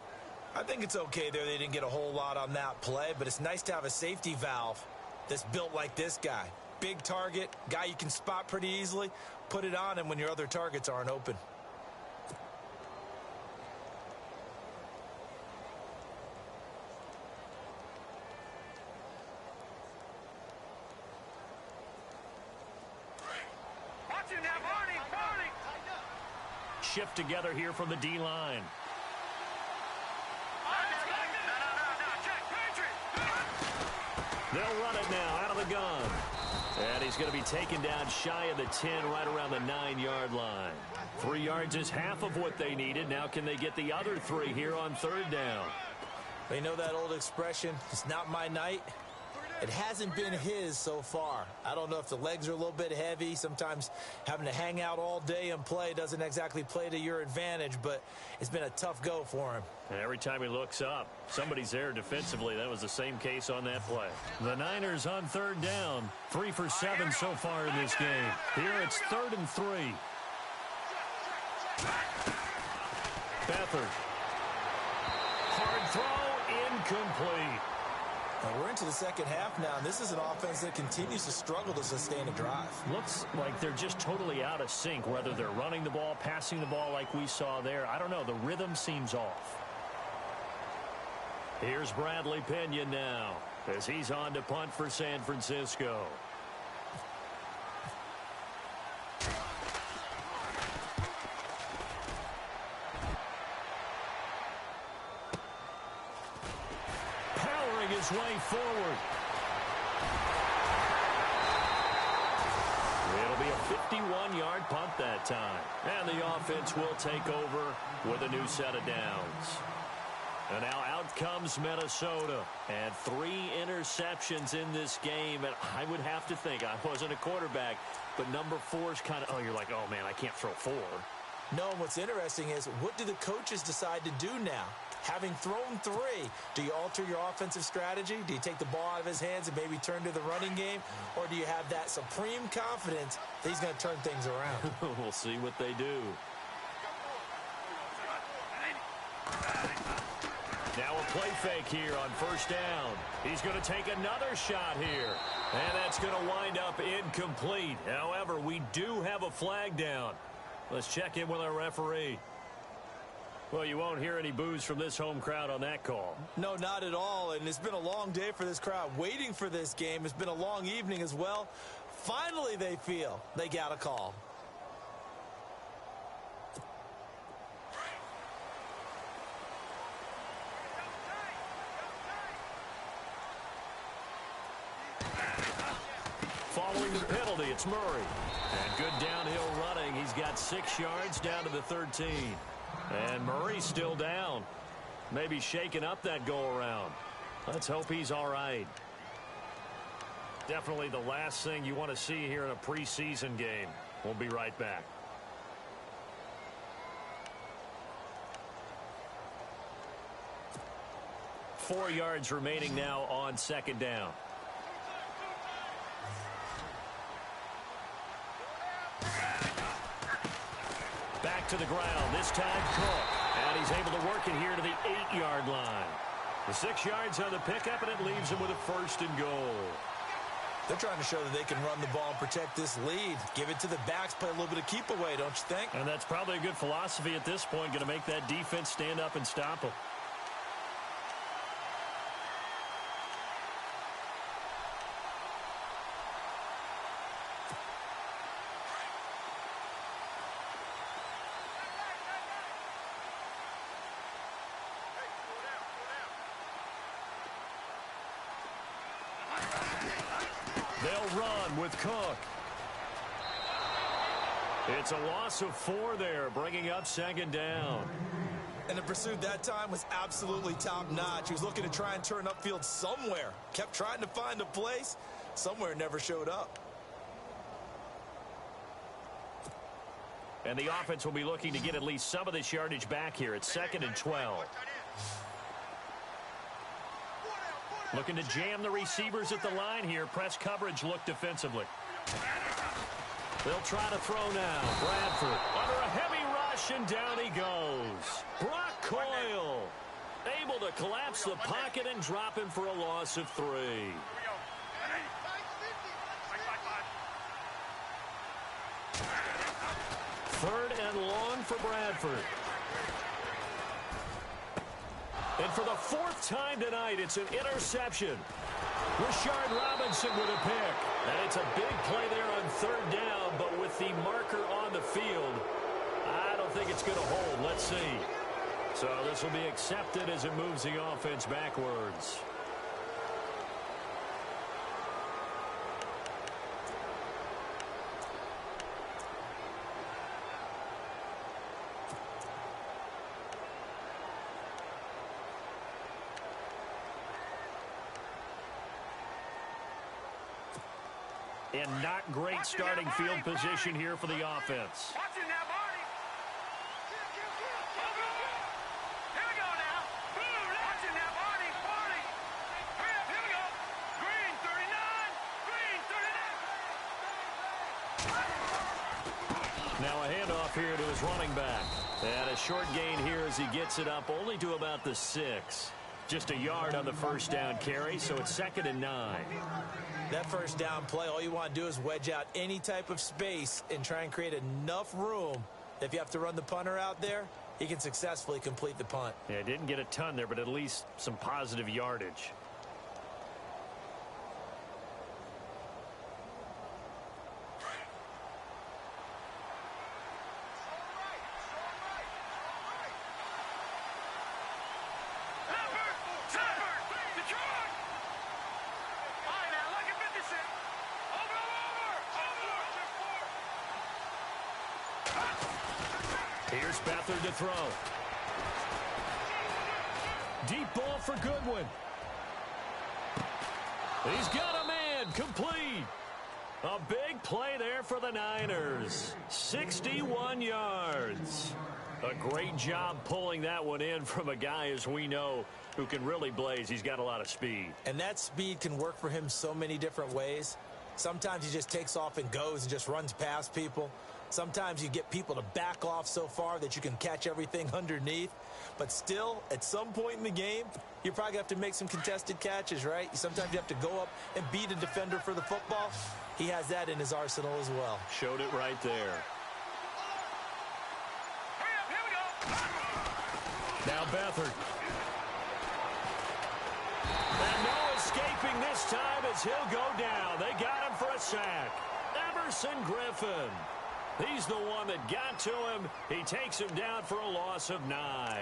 B: I think it's okay there. They didn't get a whole lot on that play, but it's nice to have a safety valve that's built like this guy. Big target, guy you can spot pretty easily. Put it on him when your other targets aren't open.
C: Shift together here from the D-line. They'll run it now out of the gun. And he's going to be taken down shy of the 10, right around the 9-yard line. 3 yards is half of what they needed. Now can they get the other 3 here on third down?
B: They know that old expression, it's not my night. It hasn't been his so far. I don't know if the legs are a little bit heavy. Sometimes having to hang out all day and play doesn't exactly play to your advantage, but it's been a tough go for him.
C: And every time he looks up, somebody's there defensively. That was the same case on that play. The Niners on third down. 3 for 7 so far in this game. Here it's 3rd and 3. Beathard. Hard throw, incomplete.
B: Now we're into the second half now, and this is an offense that continues to struggle to sustain a drive.
C: Looks like they're just totally out of sync, whether they're running the ball, passing the ball like we saw there. I don't know. The rhythm seems off. Here's Bradley Pinion now as he's on to punt for San Francisco.
A: his way forward. It'll be a 51-yard punt that time. And the offense will take over with a new set of downs. And now out comes Minnesota. And 3 interceptions in this game. And I would have to think, I wasn't a quarterback, but number 4 is kind of, oh, you're like, oh, man, I can't throw 4.
B: No, and what's interesting is, what do the coaches decide to do now? Having thrown 3, do you alter your offensive strategy? Do you take the ball out of his hands and maybe turn to the running game? Or do you have that supreme confidence that he's going to turn things around?
A: We'll see what they do. Now a play fake here on first down. He's going to take another shot here. And that's going to wind up incomplete. However, we do have a flag down. Let's check in with our referee. Well, you won't hear any boos from this home crowd on that call.
B: No, not at all. And it's been a long day for this crowd waiting for this game. It's been a long evening as well. Finally, they feel they got a call.
A: Following the penalty, it's Murray. And good downhill running. He's got 6 yards down to the 13. And Murray's still down. Maybe shaking up that go-around. Let's hope he's all right. Definitely the last thing you want to see here in a preseason game. We'll be right back. Four yards remaining now on second down. Back to the ground, this time Cook. And he's able to work it here to the 8-yard line. The 6 yards on the pickup, and it leaves him with a first and goal.
B: They're trying to show that they can run the ball and protect this lead. Give it to the backs, play a little bit of keep away, don't you think?
A: And that's probably a good philosophy at this point, going to make that defense stand up and stop them. They'll run with Cook. It's a loss of 4 there, bringing up second down.
B: And the pursuit that time was absolutely top-notch. He was looking to try and turn upfield somewhere. Kept trying to find a place. Somewhere never showed up.
A: And the offense will be looking to get at least some of this yardage back here. It's 2nd and 12. Looking to jam the receivers at the line here. Press coverage look defensively. They'll try to throw now. Bradford under a heavy rush, and down he goes. Brock Coyle able to collapse the pocket and drop him for a loss of 3. 3rd and long for Bradford. And for the 4th time tonight, it's an interception. Rashard Robinson with a pick. And it's a big play there on 3rd down, but with the marker on the field, I don't think it's going to hold. Let's see. So this will be accepted as it moves the offense backwards. And not great starting field position here for the offense.
D: Watching now, Barney. Here we go now. Watching now, Barney. Barney. Hurry up, here we go. Green 39. Green 39.
A: Now a handoff here to his running back. And a short gain here as he gets it up only to about the 6. Just a yard on the first down carry, so it's 2nd and 9.
B: That first down play, all you want to do is wedge out any type of space and try and create enough room that if you have to run the punter out there, he can successfully complete the punt.
A: Yeah, didn't get a ton there, but at least some positive yardage. Here's Beathard to throw. Deep ball for Goodwin. He's got a man, complete. A big play there for the Niners. 61 yards. A great job pulling that one in from a guy, as we know, who can really blaze. He's got a lot of speed.
B: And that speed can work for him so many different ways. Sometimes he just takes off and goes and just runs past people. Sometimes you get people to back off so far that you can catch everything underneath. But still, at some point in the game, you probably have to make some contested catches, right? Sometimes you have to go up and beat a defender for the football. He has that in his arsenal as well.
A: Showed it right there.
D: Here we go.
A: Now Beathard. And no escaping this time as he'll go down. They got him for a sack. Everson Griffin. He's the one that got to him. He takes him down for a loss of 9.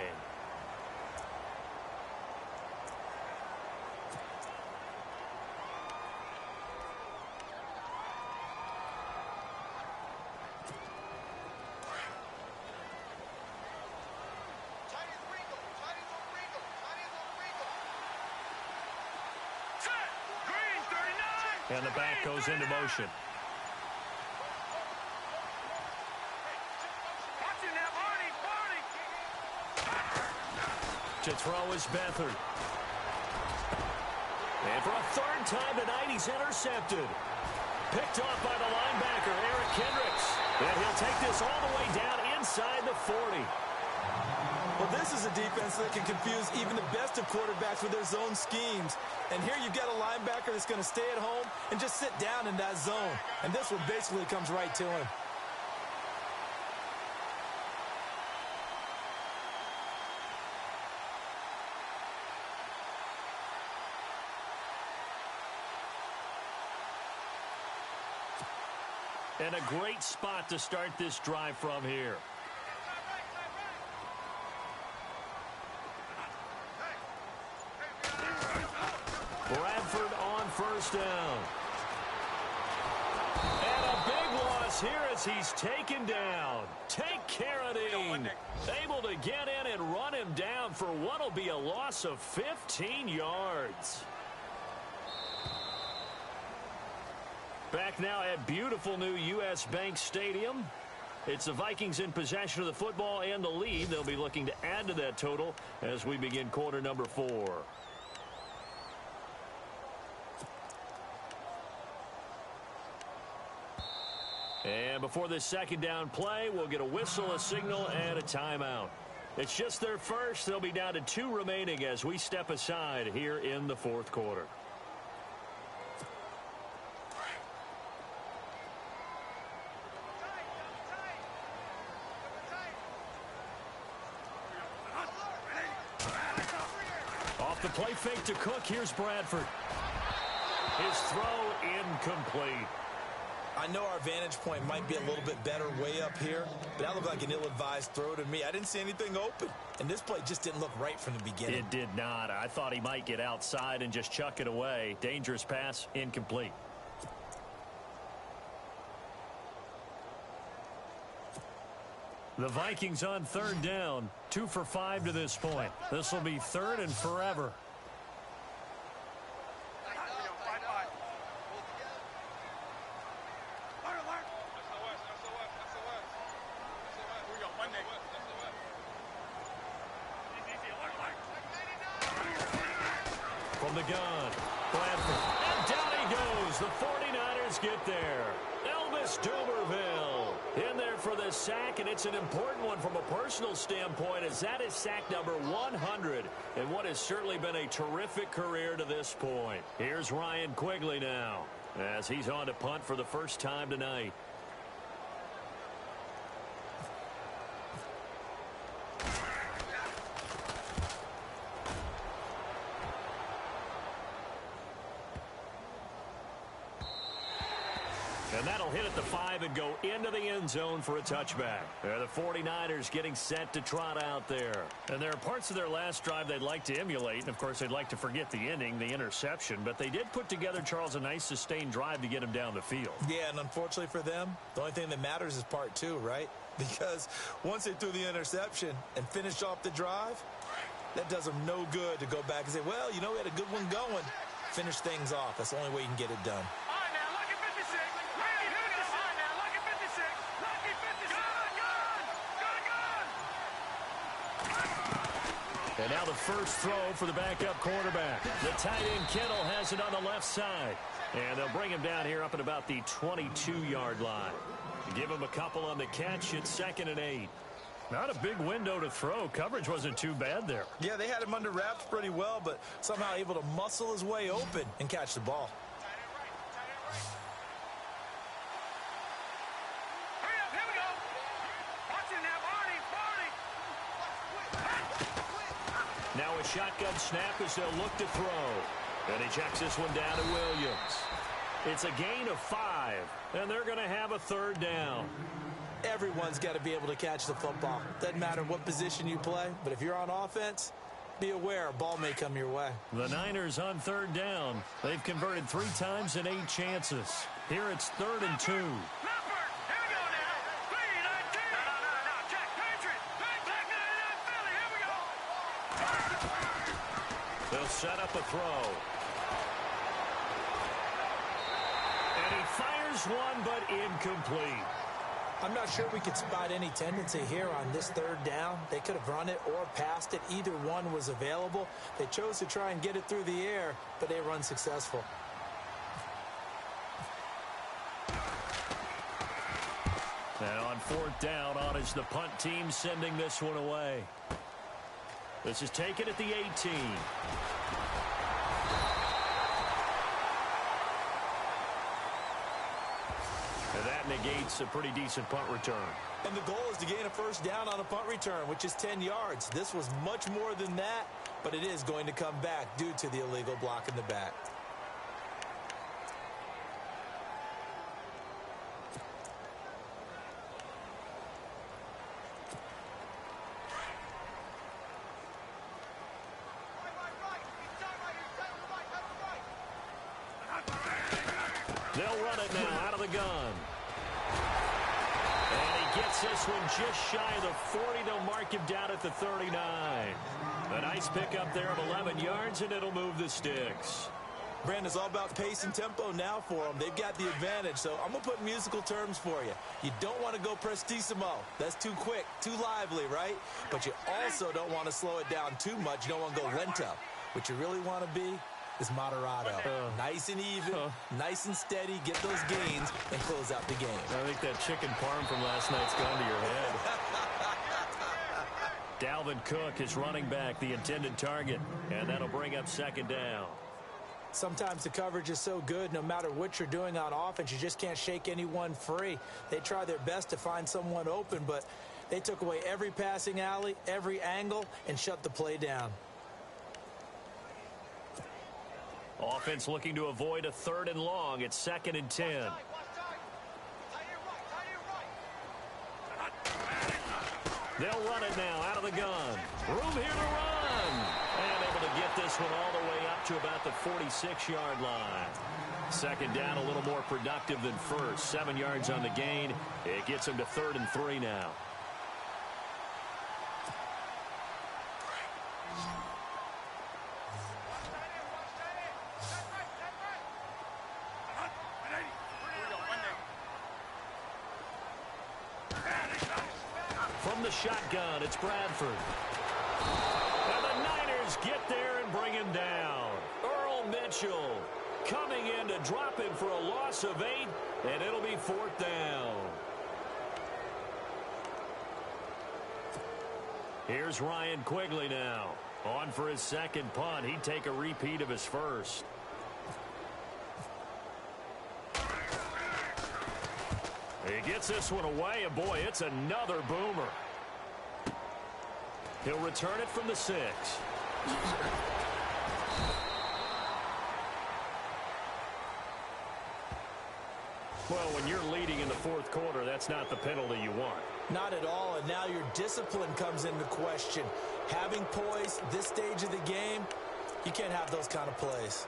A: And the back goes into motion. To throw is Beathard. And for a third time tonight, he's intercepted. Picked off by the linebacker, Eric Kendricks. And he'll take this all the way down inside the 40.
B: Well, this is a defense that can confuse even the best of quarterbacks with their zone schemes. And here you've got a linebacker that's going to stay at home and just sit down in that zone. And this one basically comes right to him.
A: And a great spot to start this drive from here. Bradford on first down. And a big loss here as he's taken down. Take Carradine. Able to get in and run him down for what will be a loss of 15 yards. Back now at beautiful new U.S. Bank Stadium. It's the Vikings in possession of the football and the lead. They'll be looking to add to that total as we begin quarter number 4. And before this second down play, we'll get a whistle, a signal, and a timeout. It's just their first. They'll be down to 2 remaining as we step aside here in the fourth quarter. The play fake to Cook. Here's Bradford. His throw incomplete.
B: I know our vantage point might be a little bit better way up here, but that looked like an ill-advised throw to me. I didn't see anything open, and this play just didn't look right from the beginning.
A: It did not. I thought he might get outside and just chuck it away. Dangerous pass, incomplete. The Vikings on third down, 2 for 5 to this point. This will be third and forever. From the gun, Bradford. And down he goes. The 49ers get there. Elvis Dumerville in there for the sack, and it's an important one from a personal standpoint, as that is sack number 100 in what has certainly been a terrific career to this point. Here's Ryan Quigley now as he's on to punt for the first time tonight. And that'll hit at the 5 and go into the end zone for a touchback. The 49ers getting set to trot out there.
C: And there are parts of their last drive they'd like to emulate. And, of course, they'd like to forget the ending, the interception. But they did put together, Charles, a nice sustained drive to get him down the field.
B: Yeah, and unfortunately for them, the only thing that matters is part 2, right? Because once they threw the interception and finished off the drive, that does them no good to go back and say, well, you know, we had a good one going. Finish things off. That's the only way you can get it done.
A: And now the first throw for the backup quarterback. The tight end Kittle has it on the left side. And they'll bring him down here up at about the 22-yard line. Give him a couple on the catch. It's 2nd and 8.
C: Not a big window to throw. Coverage wasn't too bad there.
B: Yeah, they had him under wraps pretty well, but somehow able to muscle his way open and catch the ball.
D: Hurry up, here we go. Watch it now, Barney.
A: Now a shotgun snap as they'll look to throw. And he checks this one down to Williams. It's a gain of 5, and they're going to have a 3rd down.
B: Everyone's got to be able to catch the football. Doesn't matter what position you play, but if you're on offense, be aware a ball may come your way.
A: The Niners on 3rd down. They've converted 3 times in 8 chances. Here it's 3rd and 2.
D: Leopard, here we go now. 3-19. No, check. Patriot. Black 99 Philly, here we go.
A: They'll set up a throw. And he fires one, but incomplete.
B: I'm not sure we could spot any tendency here on this 3rd down. They could have run it or passed it. Either one was available. They chose to try and get it through the air, but they run successful.
A: Now on 4th down, on is the punt team sending this one away. This is taken at the 18. And that negates a pretty decent punt return.
B: And the goal is to gain a 1st down on a punt return, which is 10 yards. This was much more than that, but it is going to come back due to the illegal block in the back.
A: They'll run it now out of the gun. And he gets this one just shy of the 40. They'll mark him down at the 39. A nice pickup there of 11 yards, and it'll move the sticks.
B: Brandon, it's all about pace and tempo now for them. They've got the advantage, so I'm going to put musical terms for you. You don't want to go prestissimo. That's too quick, too lively, right? But you also don't want to slow it down too much. You don't want to go lento. What you really want to be is moderato. Nice and even, nice and steady, get those gains, and close out the game.
A: I think that chicken parm from last night's gone to your head. Dalvin Cook is running back, the intended target, and that'll bring up 2nd down.
B: Sometimes the coverage is so good, no matter what you're doing on offense, you just can't shake anyone free. They try their best to find someone open, but they took away every passing alley, every angle, and shut the play down.
A: Offense looking to avoid a 3rd and long. It's 2nd and 10. They'll run it now out of the gun. Room here to run. And able to get this one all the way up to about the 46-yard line. 2nd down, a little more productive than first. 7 yards on the gain. It gets them to 3rd and 3 now. From the shotgun, it's Bradford. And the Niners get there and bring him down. Earl Mitchell coming in to drop him for a loss of 8, and it'll be 4th down. Here's Ryan Quigley now. On for his 2nd punt. He'd take a repeat of his first. He gets this one away, and boy, it's another boomer. He'll return it from the 6. Well, when you're leading in the fourth quarter, that's not the penalty you want.
B: Not at all, and now your discipline comes into question. Having poise this stage of the game, you can't have those kind of plays.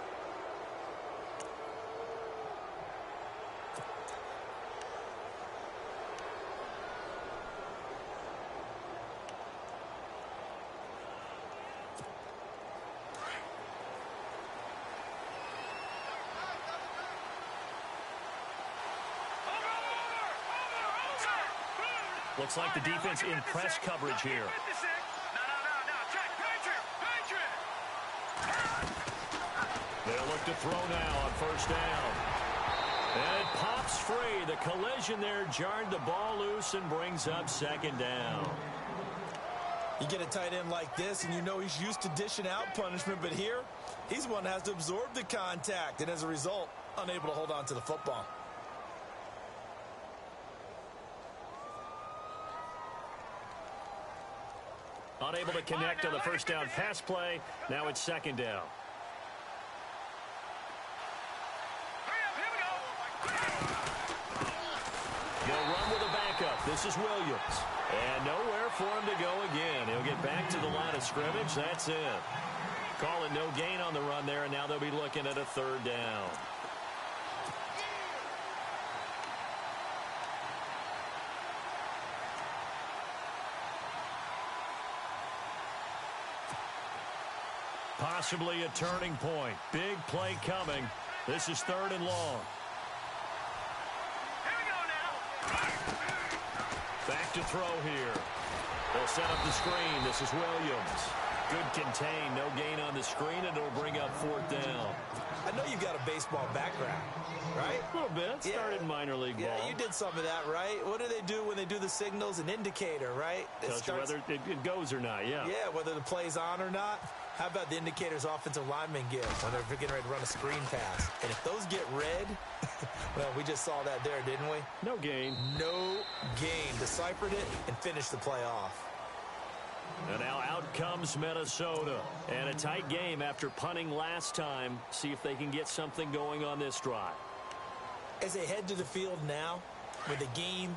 A: Looks like the defense in press coverage here.
D: No. Check.
A: They'll look to throw now on first down. And it pops free. The collision there jarred the ball loose and brings up second down.
B: You get a tight end like this, and you know he's used to dishing out punishment, but here, he's the one that has to absorb the contact, and as a result, unable to hold on to the football.
A: Unable to connect on the first down pass play. Now it's second down. They'll run with a backup. This is Williams. And nowhere for him to go again. He'll get back to the line of scrimmage. That's it. Call it no gain on the run there, and now they'll be looking at a third down. Possibly a turning point. Big play coming. This is third and long.
D: Here we go now.
A: Back to throw here. They'll set up the screen. This is Williams. Good contain. No gain on the screen, and it'll bring up fourth down.
B: I know you've got a baseball background, right?
A: A little bit. Started in minor league ball.
B: Yeah, you did some of that, right? What do they do when they do the signals? An indicator, right?
A: Tells you whether it goes or not, yeah.
B: Yeah, whether the play's on or not. How about the indicators offensive linemen give when they're getting ready to run a screen pass? And if those get red, well, we just saw that there, didn't we?
A: No gain.
B: No gain. Deciphered it and finished the play off.
A: And now out comes Minnesota. And a tight game after punting last time. See if they can get something going on this drive.
B: As they head to the field now, with the game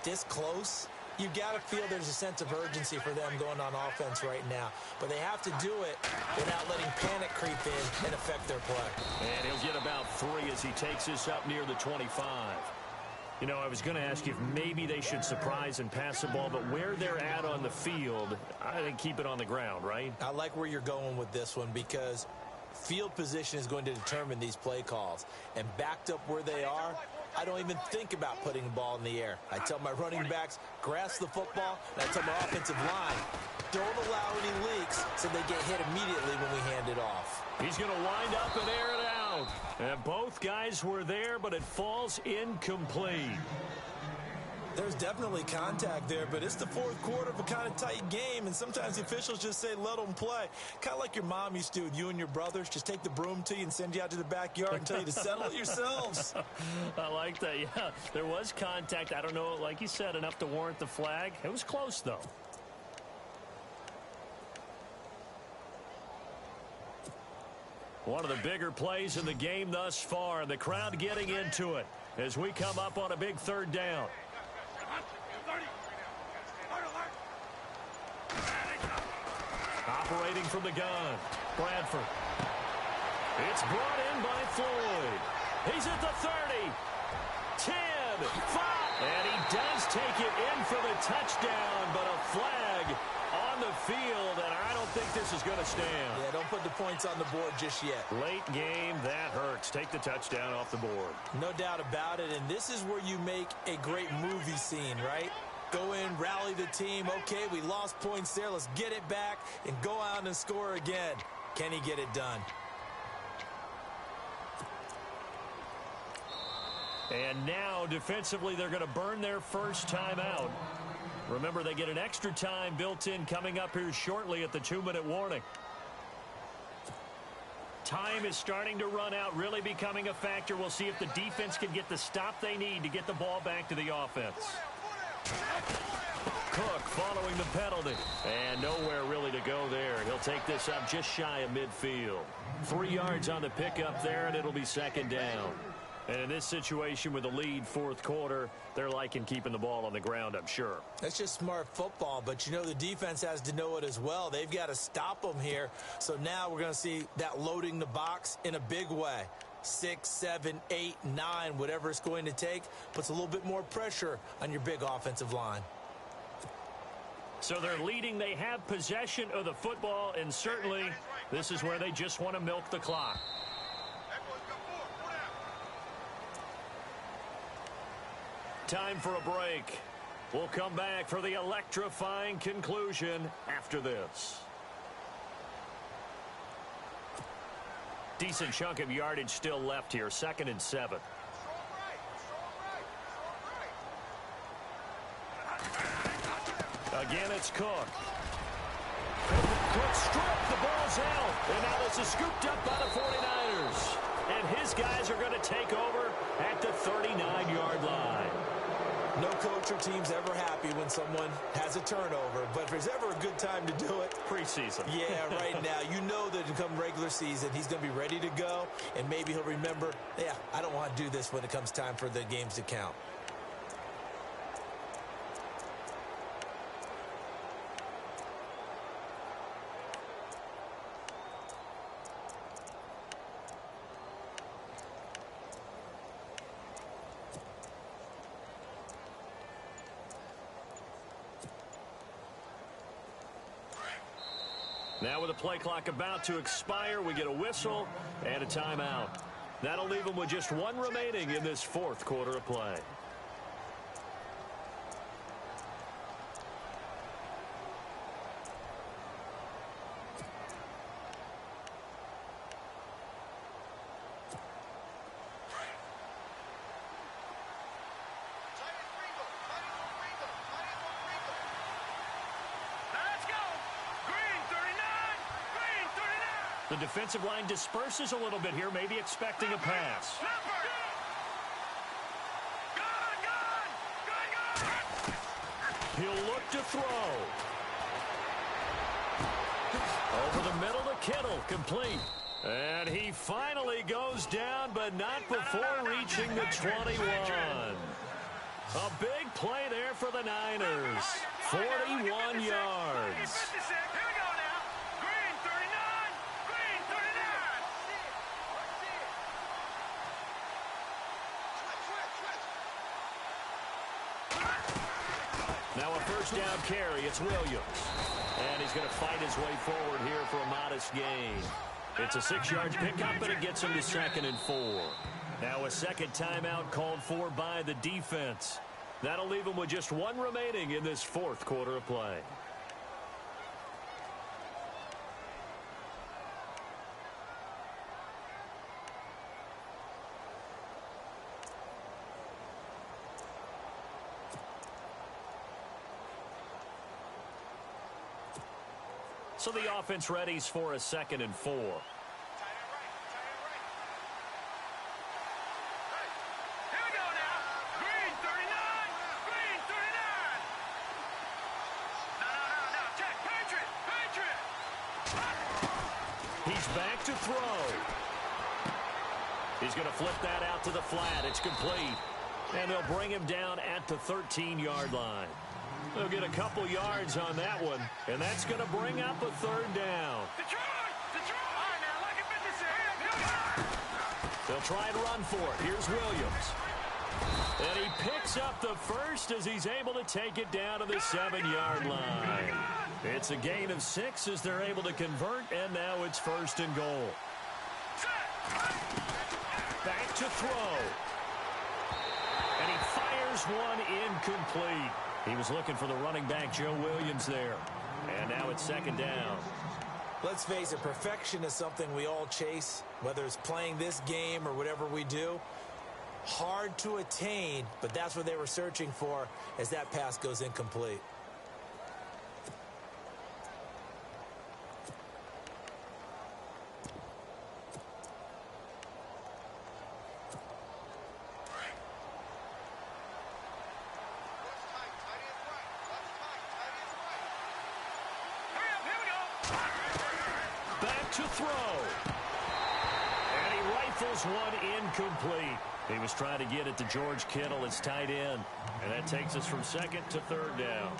B: this close, you've got to feel there's a sense of urgency for them going on offense right now. But they have to do it without letting panic creep in and affect their play.
A: And he'll get about 3 as he takes this up near the 25. You know, I was going to ask you if maybe they should surprise and pass the ball, but where they're at on the field, I think keep it on the ground, right?
B: I like where you're going with this one because field position is going to determine these play calls. And backed up where they are, I don't even think about putting the ball in the air. I tell my running backs, grasp the football, and I tell my offensive line, don't allow any leaks so they get hit immediately when we hand it off.
A: He's going to wind up and air it out. And both guys were there, but it falls incomplete.
B: There's definitely contact there, but it's the fourth quarter of a kind of tight game, and sometimes the officials just say, let them play. Kind of like your mom used to with you and your brothers. Just take the broom to you and send you out to the backyard and tell you to settle it yourselves.
A: I like that, yeah. There was contact. I don't know, like you said, enough to warrant the flag. It was close, though. One of the bigger plays in the game thus far, and the crowd getting into it as we come up on a big third down. Operating from the gun, Bradford. It's brought in by Floyd. He's at the 30, 10, 5, and he does take it in for the touchdown, but a flag on the field, and I don't think this is going to stand.
B: Yeah, don't put the points on the board just yet.
A: Late game, that hurts. Take the touchdown off the board.
B: No doubt about it, and this is where you make a great movie scene, right? Go in, rally the team. Okay, we lost points there. Let's get it back and go out and score again. Can he get it done?
A: And now, defensively, they're going to burn their first time out. Remember, they get an extra time built in coming up here shortly at the 2-minute warning. Time is starting to run out, really becoming a factor. We'll see if the defense can get the stop they need to get the ball back to the offense. Cook following the penalty. And nowhere really to go there. He'll take this up just shy of midfield. 3 yards on the pickup there, and it'll be second down. And in this situation with the lead fourth quarter, they're liking keeping the ball on the ground, I'm sure.
B: That's just smart football, but you know the defense has to know it as well. They've got to stop them here. So now we're going to see that loading the box in a big way. 6, 7, 8, 9, whatever it's going to take, puts a little bit more pressure on your big offensive line.
A: So they're leading. They have possession of the football, and certainly this is where they just want to milk the clock. Time for a break. We'll come back for the electrifying conclusion after this. Decent chunk of yardage still left here. 2nd and 7. Again, it's Cook. Cook stripped. The ball's out. And now this is scooped up by the 49ers. And his guys are going to take over at the 39-yard line.
B: No coach or team's ever happy when someone has a turnover, but if there's ever a good time to do it,
A: preseason.
B: Yeah, right now. You know that come regular season, he's going to be ready to go, and maybe he'll remember, yeah, I don't want to do this when it comes time for the games to count.
A: Now with the play clock about to expire, we get a whistle and a timeout. That'll leave them with just one remaining in this fourth quarter of play. The defensive line disperses a little bit here, maybe expecting a pass. He'll look to throw. Over the middle to Kittle, complete. And he finally goes down, but not before reaching the 21. A big play there for the Niners. 41 yards. Now a first down carry. It's Williams. And he's going to fight his way forward here for a modest gain. It's a 6-yard pickup, and it gets him to 2nd and 4. Now a second timeout called for by the defense. That'll leave him with just one remaining in this fourth quarter of play. So the offense readies for a 2nd and 4. He's back to throw. He's going to flip that out to the flat. It's complete. And they'll bring him down at the 13-yard line. They'll get a couple yards on that one, and that's going to bring up a 3rd down. They'll try and run for it. Here's Williams. And he picks up the first as he's able to take it down to the 7-yard line. It's a gain of 6 as they're able to convert, and now it's 1st and goal. Back to throw. And he fires one incomplete. He was looking for the running back, Joe Williams, there. And now it's 2nd down.
B: Let's face it, perfection is something we all chase, whether it's playing this game or whatever we do. Hard to attain, but that's what they were searching for as that pass goes incomplete.
A: To throw. And he rifles one incomplete. He was trying to get it to George Kittle, his tight end. And that takes us from second to third down.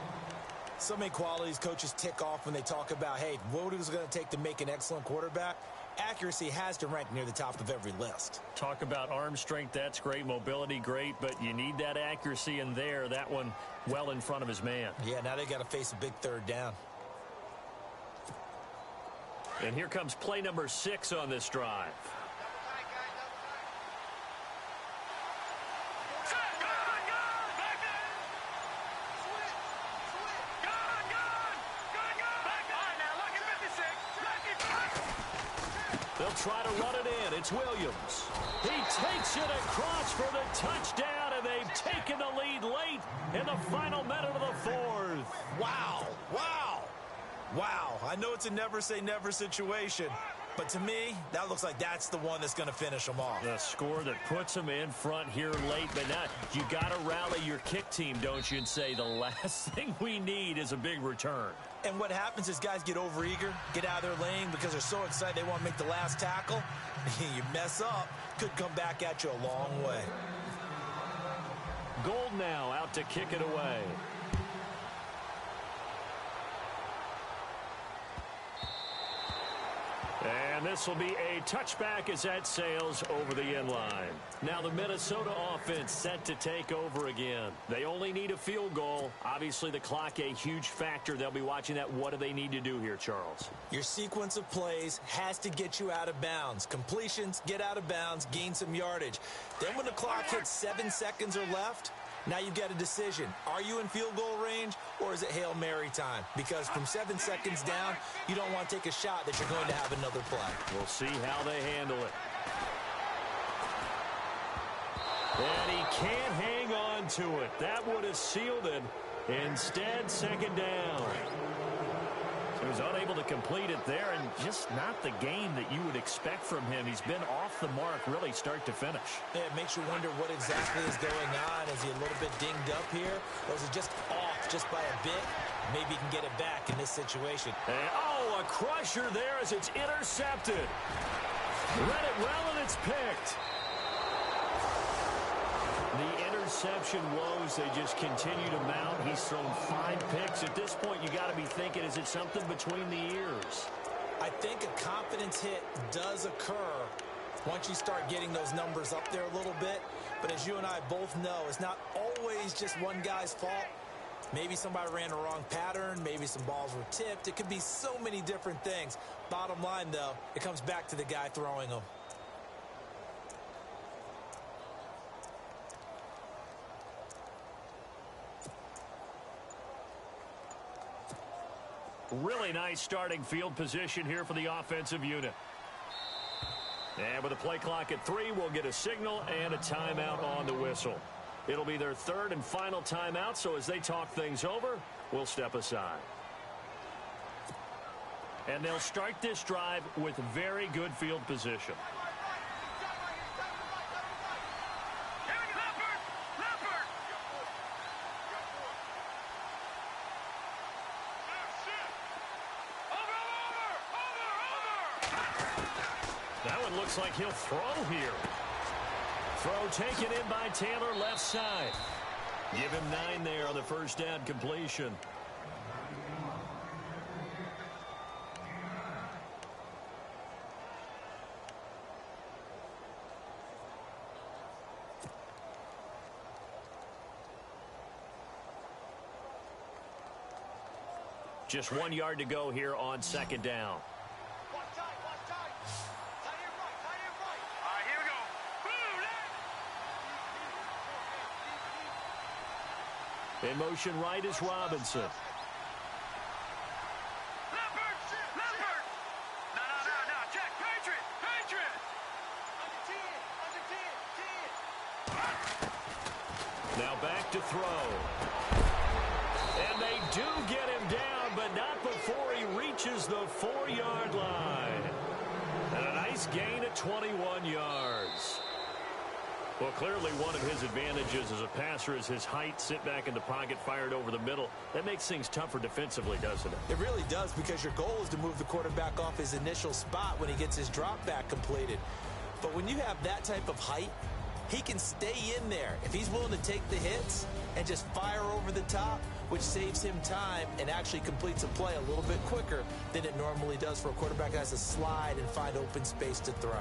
B: So many qualities coaches tick off when they talk about, hey, what is it going to take to make an excellent quarterback? Accuracy has to rank near the top of every list.
A: Talk about arm strength, that's great. Mobility, great. But you need that accuracy in there. That one well in front of his man.
B: Yeah, now they got to face a big third down.
A: And here comes play number 6 on this drive. They'll try to run it in. It's Williams. He takes it across for the touchdown, and they've taken the lead late in the final minute of the fourth.
B: Wow. Wow. Wow. I know it's a never-say-never situation, but to me, that looks like that's the one that's going to finish them off.
A: The score that puts them in front here late, but now you got to rally your kick team, don't you, and say the last thing we need is a big return.
B: And what happens is guys get overeager, get out of their lane because they're so excited they want to make the last tackle. You mess up, could come back at you a long way.
A: Gold now out to kick it away. And this will be a touchback as that sails over the end line. Now the Minnesota offense set to take over again. They only need a field goal. Obviously the clock a huge factor. They'll be watching that. What do they need to do here, Charles?
B: Your sequence of plays has to get you out of bounds. Completions, get out of bounds, gain some yardage. Then when the clock hits 7 seconds or left, now you've got a decision. Are you in field goal range or is it Hail Mary time? Because from 7 seconds down, you don't want to take a shot that you're going to have another play.
A: We'll see how they handle it. And he can't hang on to it. That would have sealed it. Instead, second down. He was unable to complete it there, and just not the game that you would expect from him. He's been off the mark really start to finish.
B: Yeah, it makes you wonder what exactly is going on. Is he a little bit dinged up here, or is it just off just by a bit? Maybe he can get it back in this situation.
A: And, oh, a crusher there as it's intercepted. Read it well, and it's picked. The interception woes, they just continue to mount. He's thrown 5 picks. At this point, you got to be thinking, is it something between the ears?
B: I think a confidence hit does occur once you start getting those numbers up there a little bit. But as you and I both know, it's not always just one guy's fault. Maybe somebody ran a wrong pattern. Maybe some balls were tipped. It could be so many different things. Bottom line, though, it comes back to the guy throwing them.
A: Really nice starting field position here for the offensive unit. And with the play clock at 3, we'll get a signal and a timeout on the whistle. It'll be their third and final timeout, so as they talk things over, we'll step aside. And they'll start this drive with very good field position. Looks like he'll throw here. Throw taken in by Taylor, left side. Give him 9 there on the first down completion. Just 1 yard to go here on second down. In motion right is Robinson.
D: Leopard! Leopard! No, Jack, Patriot! Patriot! Under 10, 10.
A: Now back to throw. And they do get him down, but not before he reaches the 4-yard line. And a nice gain at 21 yards. Well, clearly one of his advantages as a passer is his height. Sit back in the pocket, fired over the middle. That makes things tougher defensively, doesn't it?
B: It really does, because your goal is to move the quarterback off his initial spot when he gets his drop back completed. But when you have that type of height, he can stay in there. If he's willing to take the hits and just fire over the top, which saves him time and actually completes a play a little bit quicker than it normally does for a quarterback that has to slide and find open space to throw.